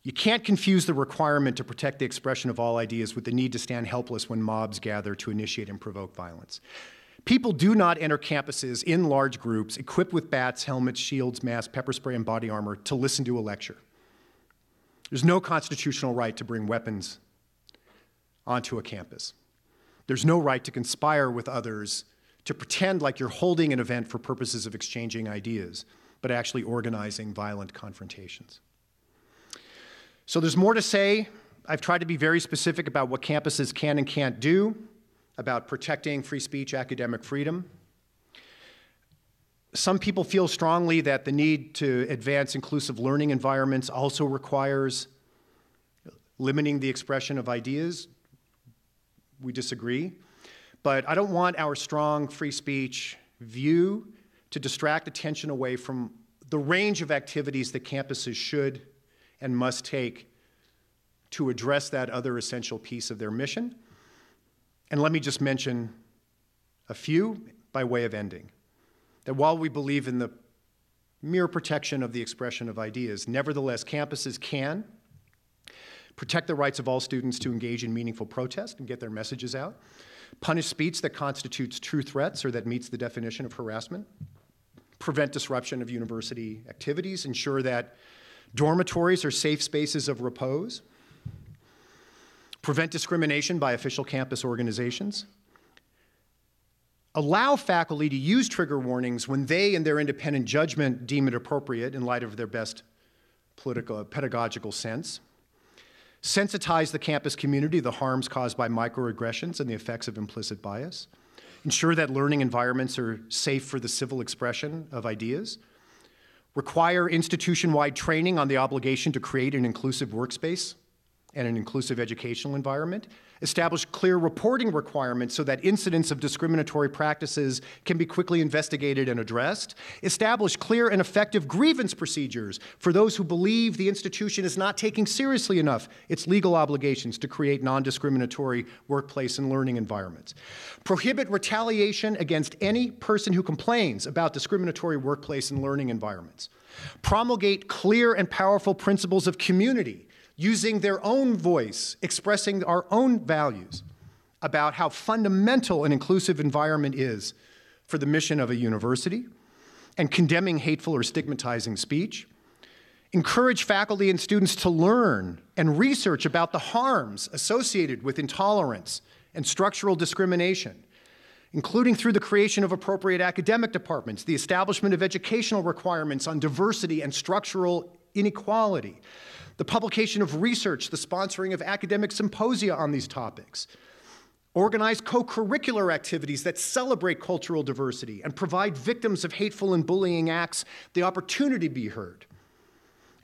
You can't confuse the requirement to protect the expression of all ideas with the need to stand helpless when mobs gather to initiate and provoke violence. People do not enter campuses in large groups equipped with bats, helmets, shields, masks, pepper spray, and body armor to listen to a lecture. There's no constitutional right to bring weapons onto a campus. There's no right to conspire with others to pretend like you're holding an event for purposes of exchanging ideas, but actually organizing violent confrontations. So there's more to say. I've tried to be very specific about what campuses can and can't do about protecting free speech, academic freedom. Some people feel strongly that the need to advance inclusive learning environments also requires limiting the expression of ideas. We disagree. But I don't want our strong free speech view to distract attention away from the range of activities that campuses should and must take to address that other essential piece of their mission. And let me just mention a few by way of ending. That while we believe in the mere protection of the expression of ideas, nevertheless, campuses can protect the rights of all students to engage in meaningful protest and get their messages out, punish speech that constitutes true threats or that meets the definition of harassment, prevent disruption of university activities, ensure that dormitories are safe spaces of repose, prevent discrimination by official campus organizations, allow faculty to use trigger warnings when they, in their independent judgment, deem it appropriate in light of their best pedagogical sense, sensitize the campus community to the harms caused by microaggressions and the effects of implicit bias, ensure that learning environments are safe for the civil expression of ideas, require institution-wide training on the obligation to create an inclusive workspace and an inclusive educational environment, establish clear reporting requirements so that incidents of discriminatory practices can be quickly investigated and addressed, establish clear and effective grievance procedures for those who believe the institution is not taking seriously enough its legal obligations to create non-discriminatory workplace and learning environments, prohibit retaliation against any person who complains about discriminatory workplace and learning environments, promulgate clear and powerful principles of community, using their own voice, expressing our own values about how fundamental an inclusive environment is for the mission of a university, and condemning hateful or stigmatizing speech, encourage faculty and students to learn and research about the harms associated with intolerance and structural discrimination, including through the creation of appropriate academic departments, the establishment of educational requirements on diversity and structural inequality, the publication of research, the sponsoring of academic symposia on these topics, organize co-curricular activities that celebrate cultural diversity and provide victims of hateful and bullying acts the opportunity to be heard,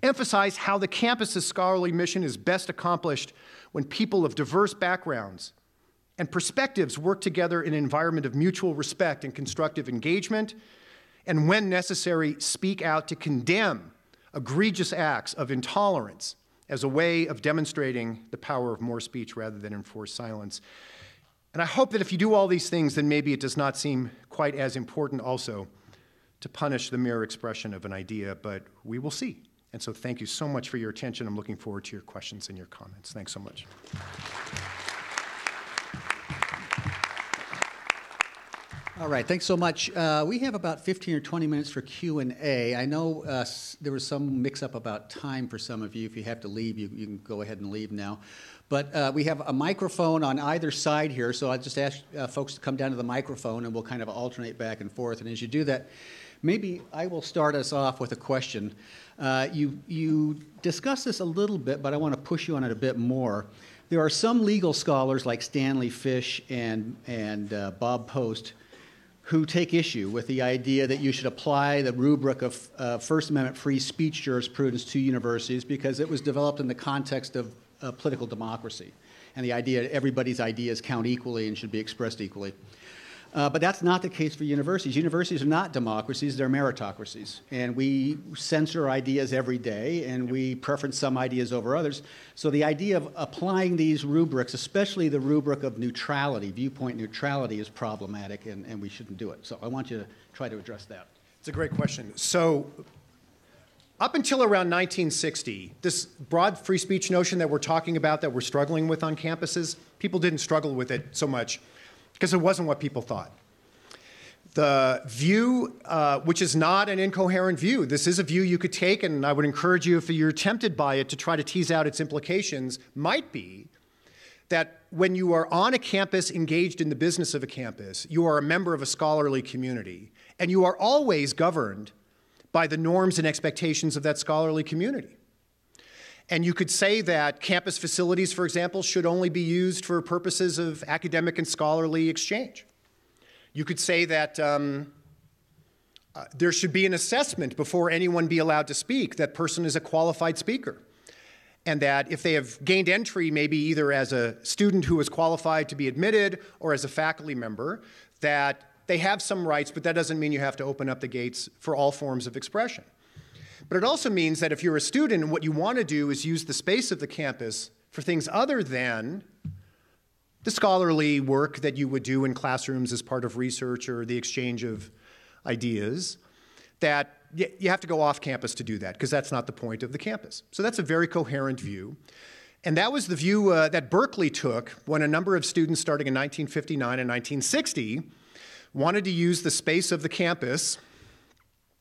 emphasize how the campus's scholarly mission is best accomplished when people of diverse backgrounds and perspectives work together in an environment of mutual respect and constructive engagement, and when necessary, speak out to condemn egregious acts of intolerance as a way of demonstrating the power of more speech rather than enforced silence. And I hope that if you do all these things, then maybe it does not seem quite as important also to punish the mere expression of an idea, but we will see. And so thank you so much for your attention. I'm looking forward to your questions and your comments. Thanks so much. All right, thanks so much. We have about 15 or 20 minutes for Q&A. I know there was some mix-up about time for some of you. If you have to leave, you can go ahead and leave now. But we have a microphone on either side here, so I'll just ask folks to come down to the microphone, and we'll kind of alternate back and forth. And as you do that, maybe I will start us off with a question. You discussed this a little bit, but I want to push you on it a bit more. There are some legal scholars like Stanley Fish and Bob Post who take issue with the idea that you should apply the rubric of First Amendment free speech jurisprudence to universities because it was developed in the context of political democracy and the idea that everybody's ideas count equally and should be expressed equally. But that's not the case for universities. Universities are not democracies, they're meritocracies. And we censor ideas every day, and we preference some ideas over others. So the idea of applying these rubrics, especially the rubric of neutrality, viewpoint neutrality, is problematic, and we shouldn't do it. So I want you to try to address that. It's a great question. So up until around 1960, this broad free speech notion that we're talking about, that we're struggling with on campuses, people didn't struggle with it so much because it wasn't what people thought. The view, which is not an incoherent view, this is a view you could take, and I would encourage you, if you're tempted by it, to try to tease out its implications, might be that when you are on a campus engaged in the business of a campus, you are a member of a scholarly community, and you are always governed by the norms and expectations of that scholarly community. And you could say that campus facilities, for example, should only be used for purposes of academic and scholarly exchange. You could say that there should be an assessment before anyone be allowed to speak, that person is a qualified speaker. And that if they have gained entry, maybe either as a student who is qualified to be admitted or as a faculty member, that they have some rights, but that doesn't mean you have to open up the gates for all forms of expression. But it also means that if you're a student and what you want to do is use the space of the campus for things other than the scholarly work that you would do in classrooms as part of research or the exchange of ideas, that you have to go off campus to do that because that's not the point of the campus. So that's a very coherent view. And that was the view that Berkeley took when a number of students starting in 1959 and 1960 wanted to use the space of the campus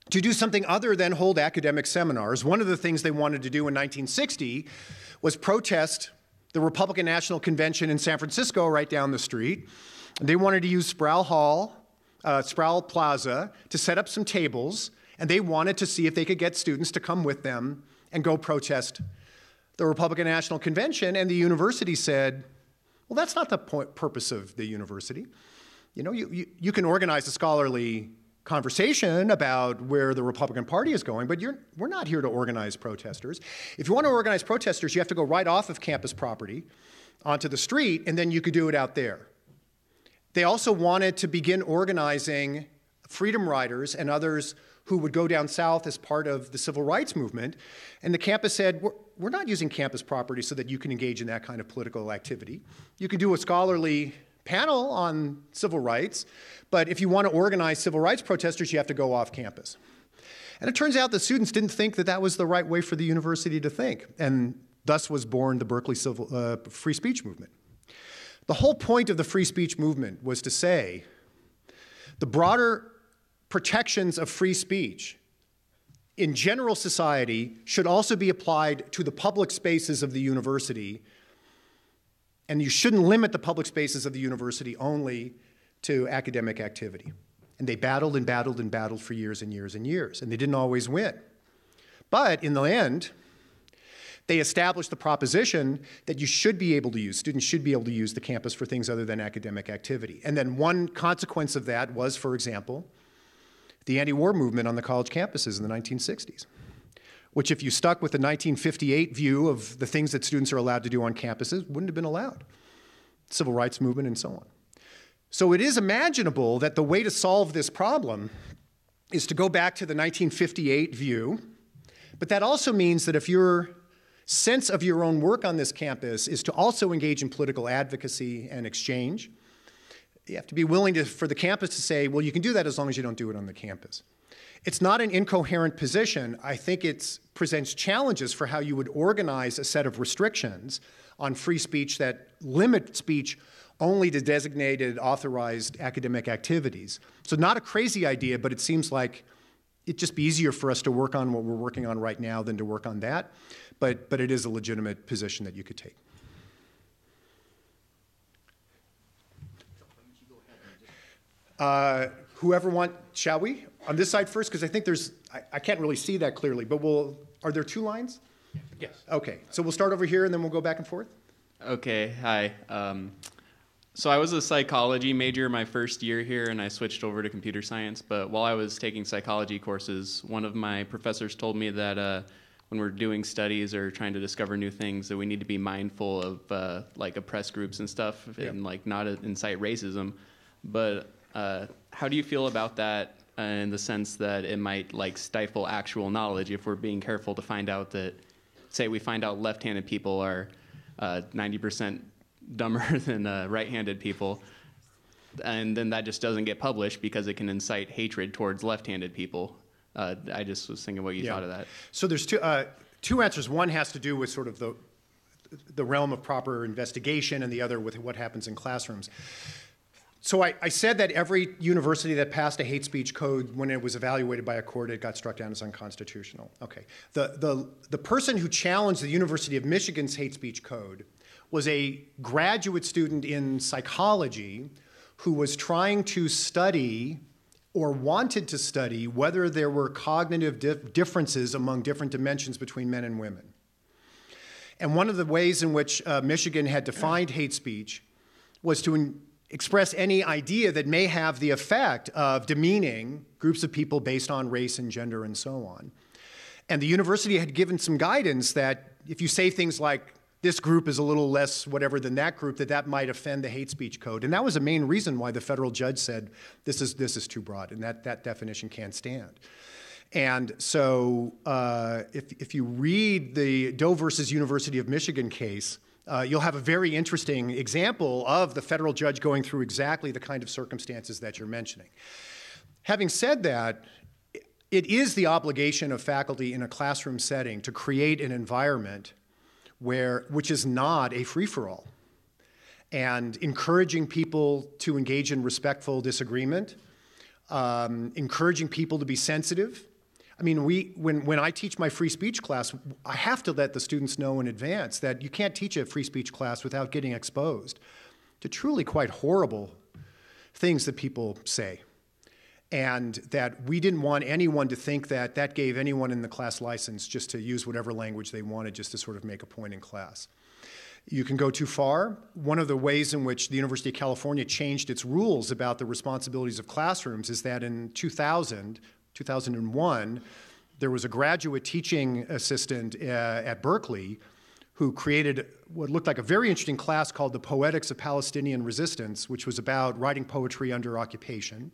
to do something other than hold academic seminars. One of the things they wanted to do in 1960 was protest the Republican National Convention in San Francisco right down the street. They wanted to use Sproul Plaza to set up some tables, and they wanted to see if they could get students to come with them and go protest the Republican National Convention. And the university said, well, that's not the purpose of the university. You know, you can organize a scholarly conversation about where the Republican Party is going, but we're not here to organize protesters. If you want to organize protesters, you have to go right off of campus property onto the street, and then you could do it out there. They also wanted to begin organizing freedom riders and others who would go down south as part of the civil rights movement, and the campus said, we're not using campus property so that you can engage in that kind of political activity. You can do a scholarly panel on civil rights, but if you want to organize civil rights protesters, you have to go off campus. And it turns out the students didn't think that that was the right way for the university to think, and thus was born the Berkeley free speech movement. The whole point of the free speech movement was to say the broader protections of free speech in general society should also be applied to the public spaces of the university. And you shouldn't limit the public spaces of the university only to academic activity. And they battled and battled and battled for years and years and years, and they didn't always win. But in the end, they established the proposition that students should be able to use the campus for things other than academic activity. And then one consequence of that was, for example, the anti-war movement on the college campuses in the 1960s. Which if you stuck with the 1958 view of the things that students are allowed to do on campuses, wouldn't have been allowed. Civil rights movement and so on. So it is imaginable that the way to solve this problem is to go back to the 1958 view, but that also means that if your sense of your own work on this campus is to also engage in political advocacy and exchange, you have to be willing for the campus to say, well, you can do that as long as you don't do it on the campus. It's not an incoherent position. I think it presents challenges for how you would organize a set of restrictions on free speech that limit speech only to designated authorized academic activities. So not a crazy idea, but it seems like it'd just be easier for us to work on what we're working on right now than to work on that. But it is a legitimate position that you could take. Whoever shall we? On this side first, because I think I can't really see that clearly, but are there two lines? Yes. Okay, so we'll start over here and then we'll go back and forth. Okay, hi. So I was a psychology major my first year here, and I switched over to computer science. But while I was taking psychology courses, one of my professors told me that when we're doing studies or trying to discover new things, that we need to be mindful of like oppressed groups and stuff, and like not incite racism. But how do you feel about that in the sense that it might like stifle actual knowledge if we're being careful to find out that, say, we find out left-handed people are 90% dumber than right-handed people, and then that just doesn't get published because it can incite hatred towards left-handed people. I just was thinking what you thought of that. So there's two answers. One has to do with sort of the realm of proper investigation, and the other with what happens in classrooms. So I said that every university that passed a hate speech code, when it was evaluated by a court, it got struck down as unconstitutional. Okay. The person who challenged the University of Michigan's hate speech code was a graduate student in psychology who was trying to study or wanted to study whether there were cognitive differences among different dimensions between men and women. And one of the ways in which Michigan had defined hate speech was to express any idea that may have the effect of demeaning groups of people based on race and gender and so on. And the university had given some guidance that if you say things like, this group is a little less whatever than that group, that might offend the hate speech code. And that was the main reason why the federal judge said, this is too broad, and that definition can't stand. And so if you read the Doe versus University of Michigan case, you'll have a very interesting example of the federal judge going through exactly the kind of circumstances that you're mentioning. Having said that, it is the obligation of faculty in a classroom setting to create an environment which is not a free-for-all, and encouraging people to engage in respectful disagreement, encouraging people to be sensitive. I mean, when I teach my free speech class, I have to let the students know in advance that you can't teach a free speech class without getting exposed to truly quite horrible things that people say. And that we didn't want anyone to think that that gave anyone in the class license just to use whatever language they wanted just to sort of make a point in class. You can go too far. One of the ways in which the University of California changed its rules about the responsibilities of classrooms is that in 2001, there was a graduate teaching assistant at Berkeley who created what looked like a very interesting class called The Poetics of Palestinian Resistance, which was about writing poetry under occupation.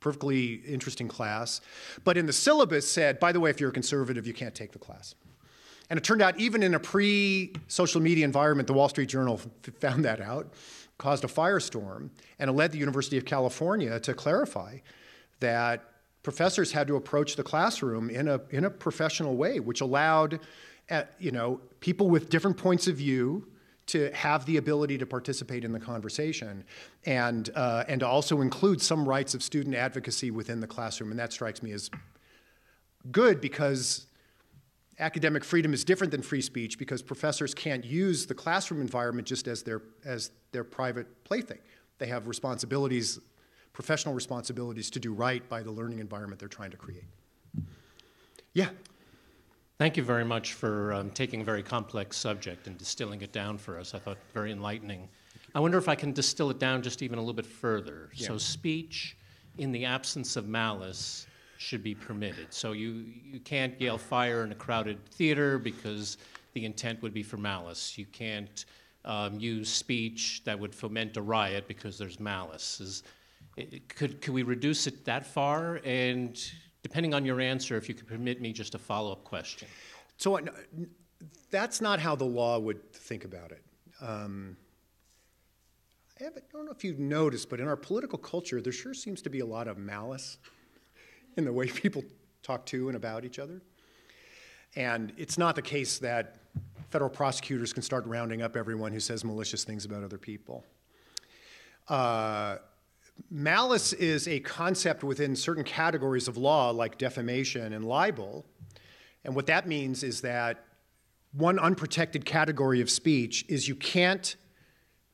Perfectly interesting class. But in the syllabus said, by the way, if you're a conservative, you can't take the class. And it turned out even in a pre-social media environment, the Wall Street Journal found that out, caused a firestorm, and it led the University of California to clarify that professors had to approach the classroom in a professional way, which allowed people with different points of view to have the ability to participate in the conversation, and to also include some rights of student advocacy within the classroom. And that strikes me as good, because academic freedom is different than free speech, because professors can't use the classroom environment just as their private plaything. They have responsibilities, professional responsibilities to do right by the learning environment they're trying to create. Yeah. Thank you very much for taking a very complex subject and distilling it down for us. I thought very enlightening. I wonder if I can distill it down just even a little bit further. Yeah. So speech in the absence of malice should be permitted. So you can't yell fire in a crowded theater because the intent would be for malice. You can't use speech that would foment a riot because there's malice. Could we reduce it that far? And depending on your answer, if you could permit me just a follow-up question. So that's not how the law would think about it. I don't know if you've noticed, but in our political culture, there sure seems to be a lot of malice in the way people talk to and about each other. And it's not the case that federal prosecutors can start rounding up everyone who says malicious things about other people. Malice is a concept within certain categories of law, like defamation and libel. And what that means is that one unprotected category of speech is you can't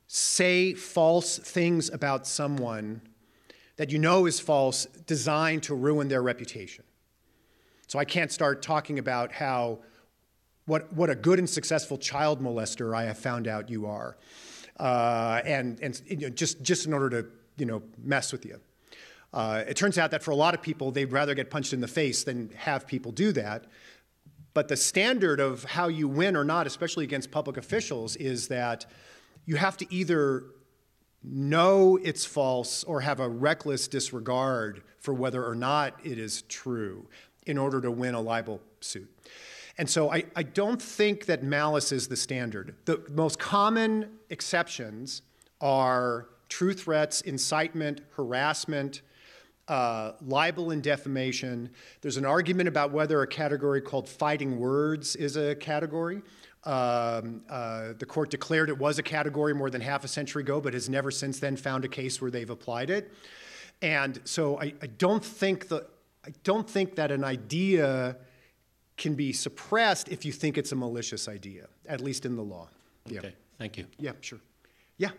say false things about someone that you know is false, designed to ruin their reputation. So I can't start talking about what a good and successful child molester I have found out you are, and just in order to mess with you. It turns out that for a lot of people, they'd rather get punched in the face than have people do that. But the standard of how you win or not, especially against public officials, is that you have to either know it's false or have a reckless disregard for whether or not it is true in order to win a libel suit. And so I don't think that malice is the standard. The most common exceptions are true threats, incitement, harassment, libel and defamation. There's an argument about whether a category called fighting words is a category. The court declared it was a category more than half a century ago, but has never since then found a case where they've applied it. And so I don't think that an idea can be suppressed if you think it's a malicious idea, at least in the law. Okay, Yeah. thank you. Yeah, sure. Yeah.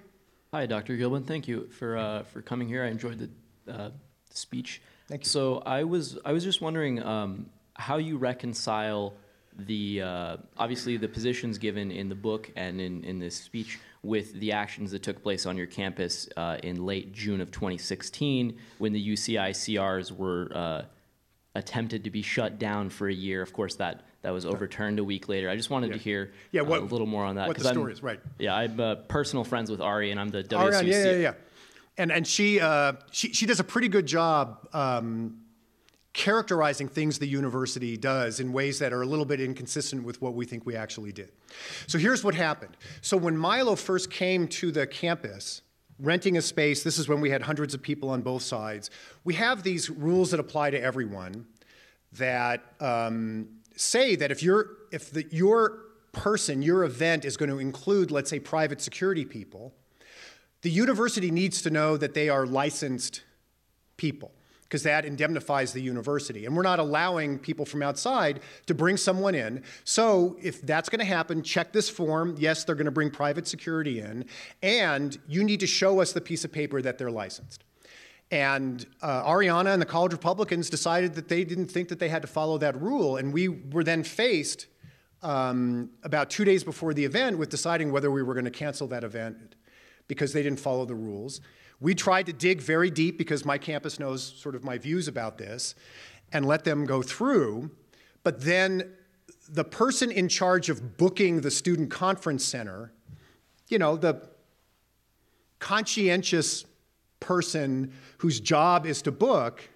Hi, Dr. Gillman. Thank you for coming here. I enjoyed the speech. Thank you. So I was just wondering how you reconcile the obviously the positions given in the book and in this speech with the actions that took place on your campus in late June of 2016 when the UCI CRs were attempted to be shut down for a year. Of course, that was overturned a week later. I just wanted to hear a little more on that. What the story is, right. Yeah, I'm personal friends with Ari, and I'm the WSUC. Ariane, yeah. And she does a pretty good job characterizing things the university does in ways that are a little bit inconsistent with what we think we actually did. So here's what happened. So when Milo first came to the campus, renting a space, this is when we had hundreds of people on both sides, we have these rules that apply to everyone that say that if your event is going to include, let's say, private security people, the university needs to know that they are licensed people, because that indemnifies the university. And we're not allowing people from outside to bring someone in. So if that's going to happen, check this form. Yes, they're going to bring private security in. And you need to show us the piece of paper that they're licensed. And Ariana and the College Republicans decided that they didn't think that they had to follow that rule. And we were then faced about 2 days before the event with deciding whether we were going to cancel that event because they didn't follow the rules. We tried to dig very deep, because my campus knows sort of my views about this, and let them go through. But then the person in charge of booking the student conference center, the conscientious person whose job is to book,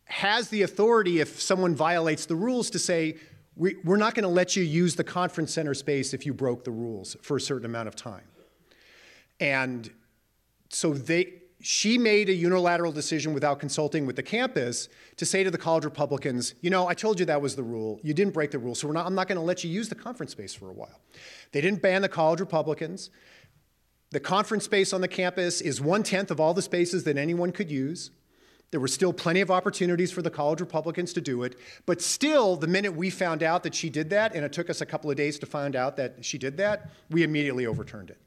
has the authority, if someone violates the rules, to say, we're not going to let you use the conference center space if you broke the rules for a certain amount of time. And so she made a unilateral decision without consulting with the campus to say to the College Republicans, I told you that was the rule. You didn't break the rule, so I'm not going to let you use the conference space for a while. They didn't ban the College Republicans. The conference space on the campus is 1/10 of all the spaces that anyone could use. There were still plenty of opportunities for the College Republicans to do it. But still, the minute we found out that she did that, and it took us a couple of days to find out that she did that, we immediately overturned it.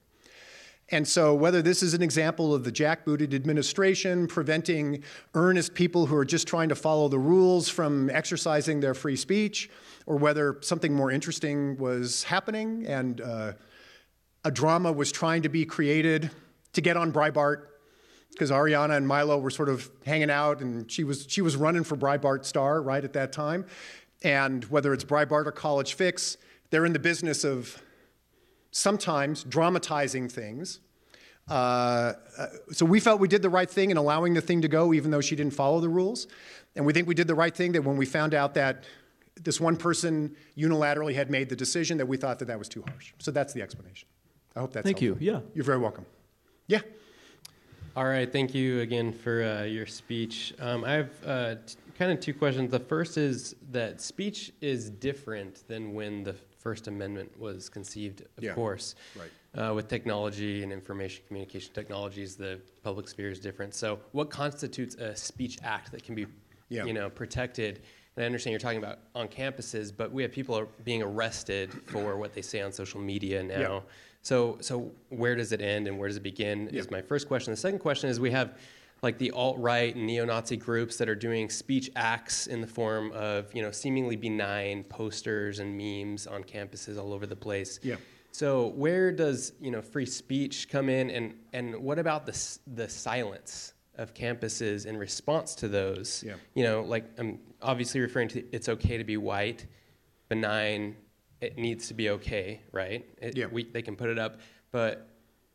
And so whether this is an example of the jackbooted administration preventing earnest people who are just trying to follow the rules from exercising their free speech, or whether something more interesting was happening and a drama was trying to be created to get on Breitbart, because Ariana and Milo were sort of hanging out, and she was running for Breitbart star right at that time. And whether it's Breitbart or College Fix, they're in the business of sometimes dramatizing things. So we felt we did the right thing in allowing the thing to go, even though she didn't follow the rules. And we think we did the right thing that when we found out that this one person unilaterally had made the decision, that we thought that was too harsh. So that's the explanation. I hope that's helpful. Thank you. Yeah. You're very welcome. Yeah. All right. Thank you again for your speech. I have kind of two questions. The first is that speech is different than when the First Amendment was conceived, of course. Right. with technology and information communication technologies, the public sphere is different. So what constitutes a speech act that can be protected? And I understand you're talking about on campuses, but we have people being arrested for what they say on social media now. Yeah. So where does it end and where does it begin is my first question. The second question is we have like the alt-right and neo-Nazi groups that are doing speech acts in the form of, seemingly benign posters and memes on campuses all over the place. Yeah. So where does, free speech come in, and what about the silence of campuses in response to those? Yeah. Like I'm obviously referring to it's okay to be white, benign, it needs to be okay, right? They can put it up, but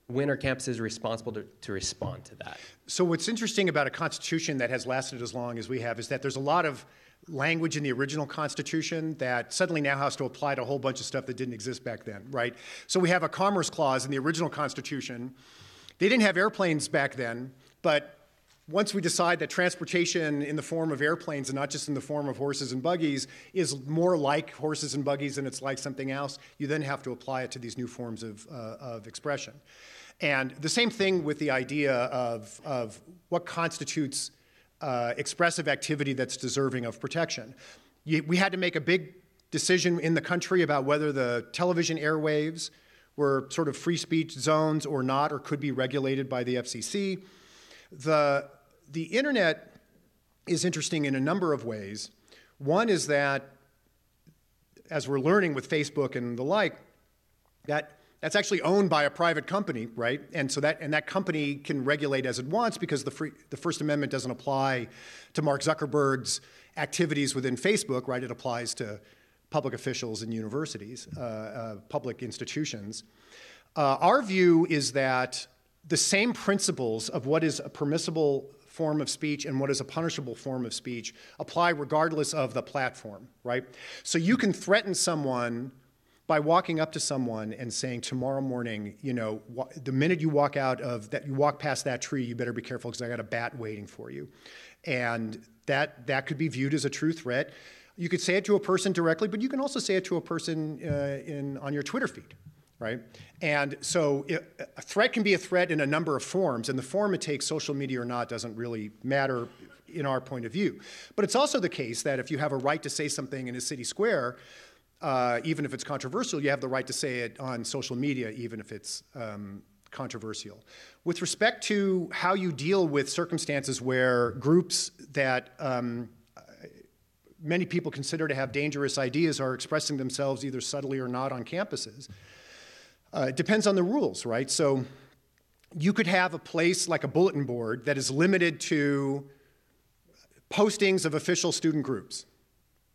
when are campuses responsible to respond to that? So what's interesting about a constitution that has lasted as long as we have is that there's a lot of language in the original Constitution that suddenly now has to apply to a whole bunch of stuff that didn't exist back then, right? So we have a Commerce Clause in the original Constitution. They didn't have airplanes back then, but once we decide that transportation in the form of airplanes and not just in the form of horses and buggies is more like horses and buggies than it's like something else, you then have to apply it to these new forms of expression. And the same thing with the idea of what constitutes expressive activity that's deserving of protection. We had to make a big decision in the country about whether the television airwaves were sort of free speech zones or not, or could be regulated by the FCC. The internet is interesting in a number of ways. One is that, as we're learning with Facebook and the like, that's actually owned by a private company, right? And so that company can regulate as it wants because the First Amendment doesn't apply to Mark Zuckerberg's activities within Facebook, right? It applies to public officials and universities, public institutions. Our view is that the same principles of what is a permissible form of speech and what is a punishable form of speech apply regardless of the platform, right? So you can threaten someone by walking up to someone and saying, tomorrow morning, the minute you walk past that tree, you better be careful because I got a bat waiting for you. And that could be viewed as a true threat. You could say it to a person directly, but you can also say it to a person on your Twitter feed, right? And so a threat can be a threat in a number of forms, and the form it takes, social media or not, doesn't really matter in our point of view. But it's also the case that if you have a right to say something in a city square, even if it's controversial, you have the right to say it on social media, even if it's controversial. With respect to how you deal with circumstances where groups that many people consider to have dangerous ideas are expressing themselves either subtly or not on campuses, it depends on the rules, right? So you could have a place like a bulletin board that is limited to postings of official student groups.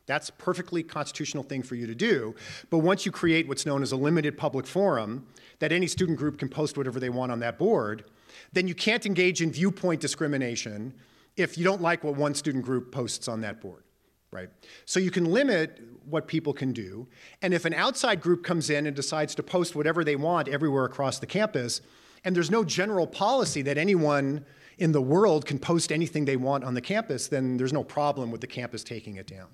That's a perfectly constitutional thing for you to do. But once you create what's known as a limited public forum, that any student group can post whatever they want on that board, then you can't engage in viewpoint discrimination if you don't like what one student group posts on that board, right? So you can limit what people can do. And if an outside group comes in and decides to post whatever they want everywhere across the campus, and there's no general policy that anyone in the world can post anything they want on the campus, then there's no problem with the campus taking it down.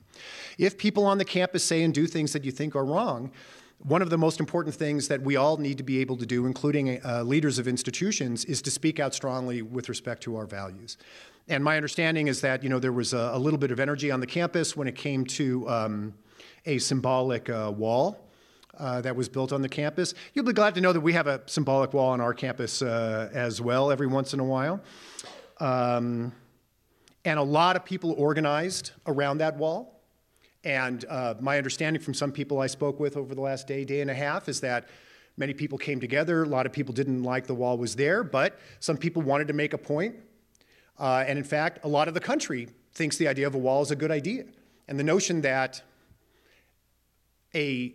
If people on the campus say and do things that you think are wrong, one of the most important things that we all need to be able to do, including leaders of institutions, is to speak out strongly with respect to our values. And my understanding is that there was a little bit of energy on the campus when it came to a symbolic wall that was built on the campus. You'll be glad to know that we have a symbolic wall on our campus as well every once in a while. And a lot of people organized around that wall. And my understanding from some people I spoke with over the last day and a half is that many people came together. A lot of people didn't like the wall was there, but some people wanted to make a point. And in fact, a lot of the country thinks the idea of a wall is a good idea. And the notion that a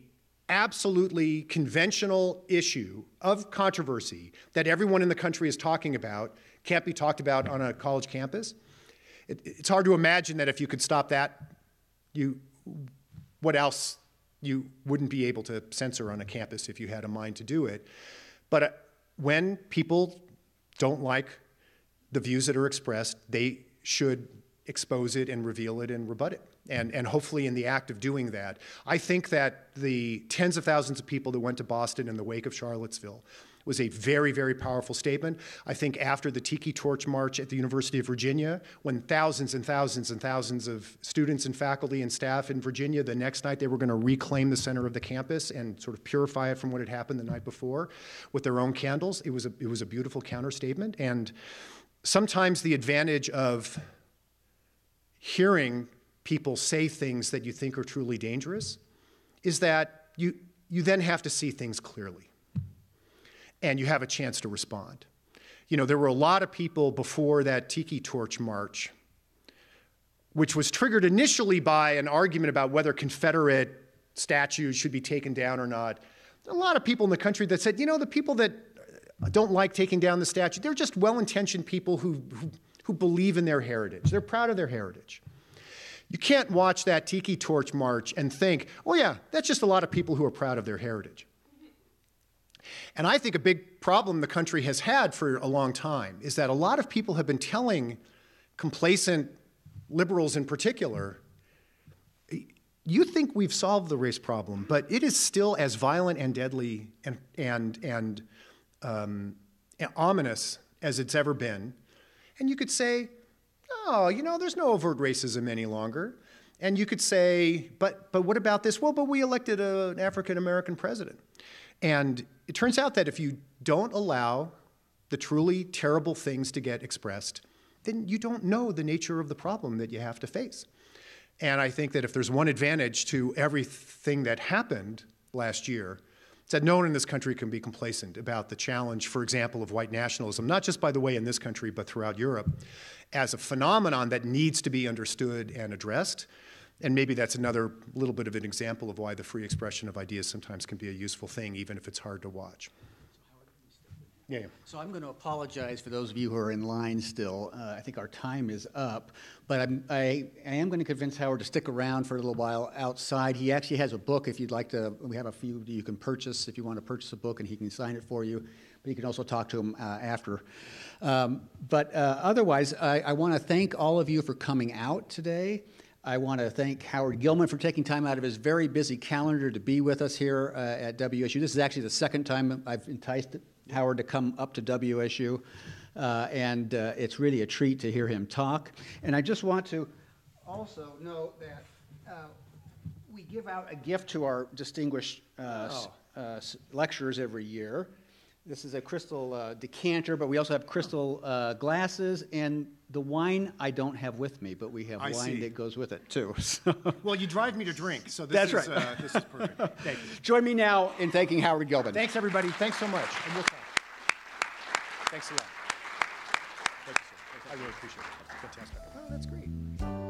absolutely conventional issue of controversy that everyone in the country is talking about can't be talked about on a college campus. It's hard to imagine that if you could stop that, what else you wouldn't be able to censor on a campus if you had a mind to do it. But when people don't like the views that are expressed, they should expose it and reveal it and rebut it. and hopefully in the act of doing that. I think that the tens of thousands of people that went to Boston in the wake of Charlottesville was a very, very powerful statement. I think after the Tiki Torch March at the University of Virginia, when thousands and thousands and thousands of students and faculty and staff in Virginia, the next night they were going to reclaim the center of the campus and sort of purify it from what had happened the night before with their own candles. It was a beautiful counter statement. And sometimes the advantage of hearing people say things that you think are truly dangerous is that you then have to see things clearly. And you have a chance to respond. You know, there were a lot of people before that Tiki Torch March, which was triggered initially by an argument about whether Confederate statues should be taken down or not. A lot of people in the country that said, you know, the people that don't like taking down the statue, they're just well-intentioned people who believe in their heritage. They're proud of their heritage. You can't watch that Tiki Torch March and think, oh yeah, that's just a lot of people who are proud of their heritage. And I think a big problem the country has had for a long time is that a lot of people have been telling complacent liberals in particular, you think we've solved the race problem, but it is still as violent and deadly and ominous as it's ever been. And you could say, oh, you know, there's no overt racism any longer. And you could say, but what about this? Well, but we elected an African-American president. And it turns out that if you don't allow the truly terrible things to get expressed, then you don't know the nature of the problem that you have to face. And I think that if there's one advantage to everything that happened last year, it's that no one in this country can be complacent about the challenge, for example, of white nationalism, not just, by the way, in this country, but throughout Europe, as a phenomenon that needs to be understood and addressed. And maybe that's another little bit of an example of why the free expression of ideas sometimes can be a useful thing, even if it's hard to watch. Yeah. So I'm going to apologize for those of you who are in line still. I think our time is up, but I am going to convince Howard to stick around for a little while outside. He actually has a book if you'd like to. We have a few you can purchase if you want to purchase a book, and he can sign it for you. But you can also talk to him after. Otherwise, I want to thank all of you for coming out today. I want to thank Howard Gillman for taking time out of his very busy calendar to be with us here at WSU. This is actually the second time I've enticed Howard to come up to WSU, and it's really a treat to hear him talk. And I just want to also note that we give out a gift to our distinguished lecturers every year. This is a crystal decanter, but we also have crystal glasses, and the wine I don't have with me, but we have wine that goes with it, too. So. Well, you drive me to drink, so That's right. This is perfect. Thank you. Join me now in thanking Howard Gillman. Thanks, everybody. Thanks so much. And we'll talk. Thanks a lot. Thank you, sir. I really appreciate it. Fantastic. Oh, that's great.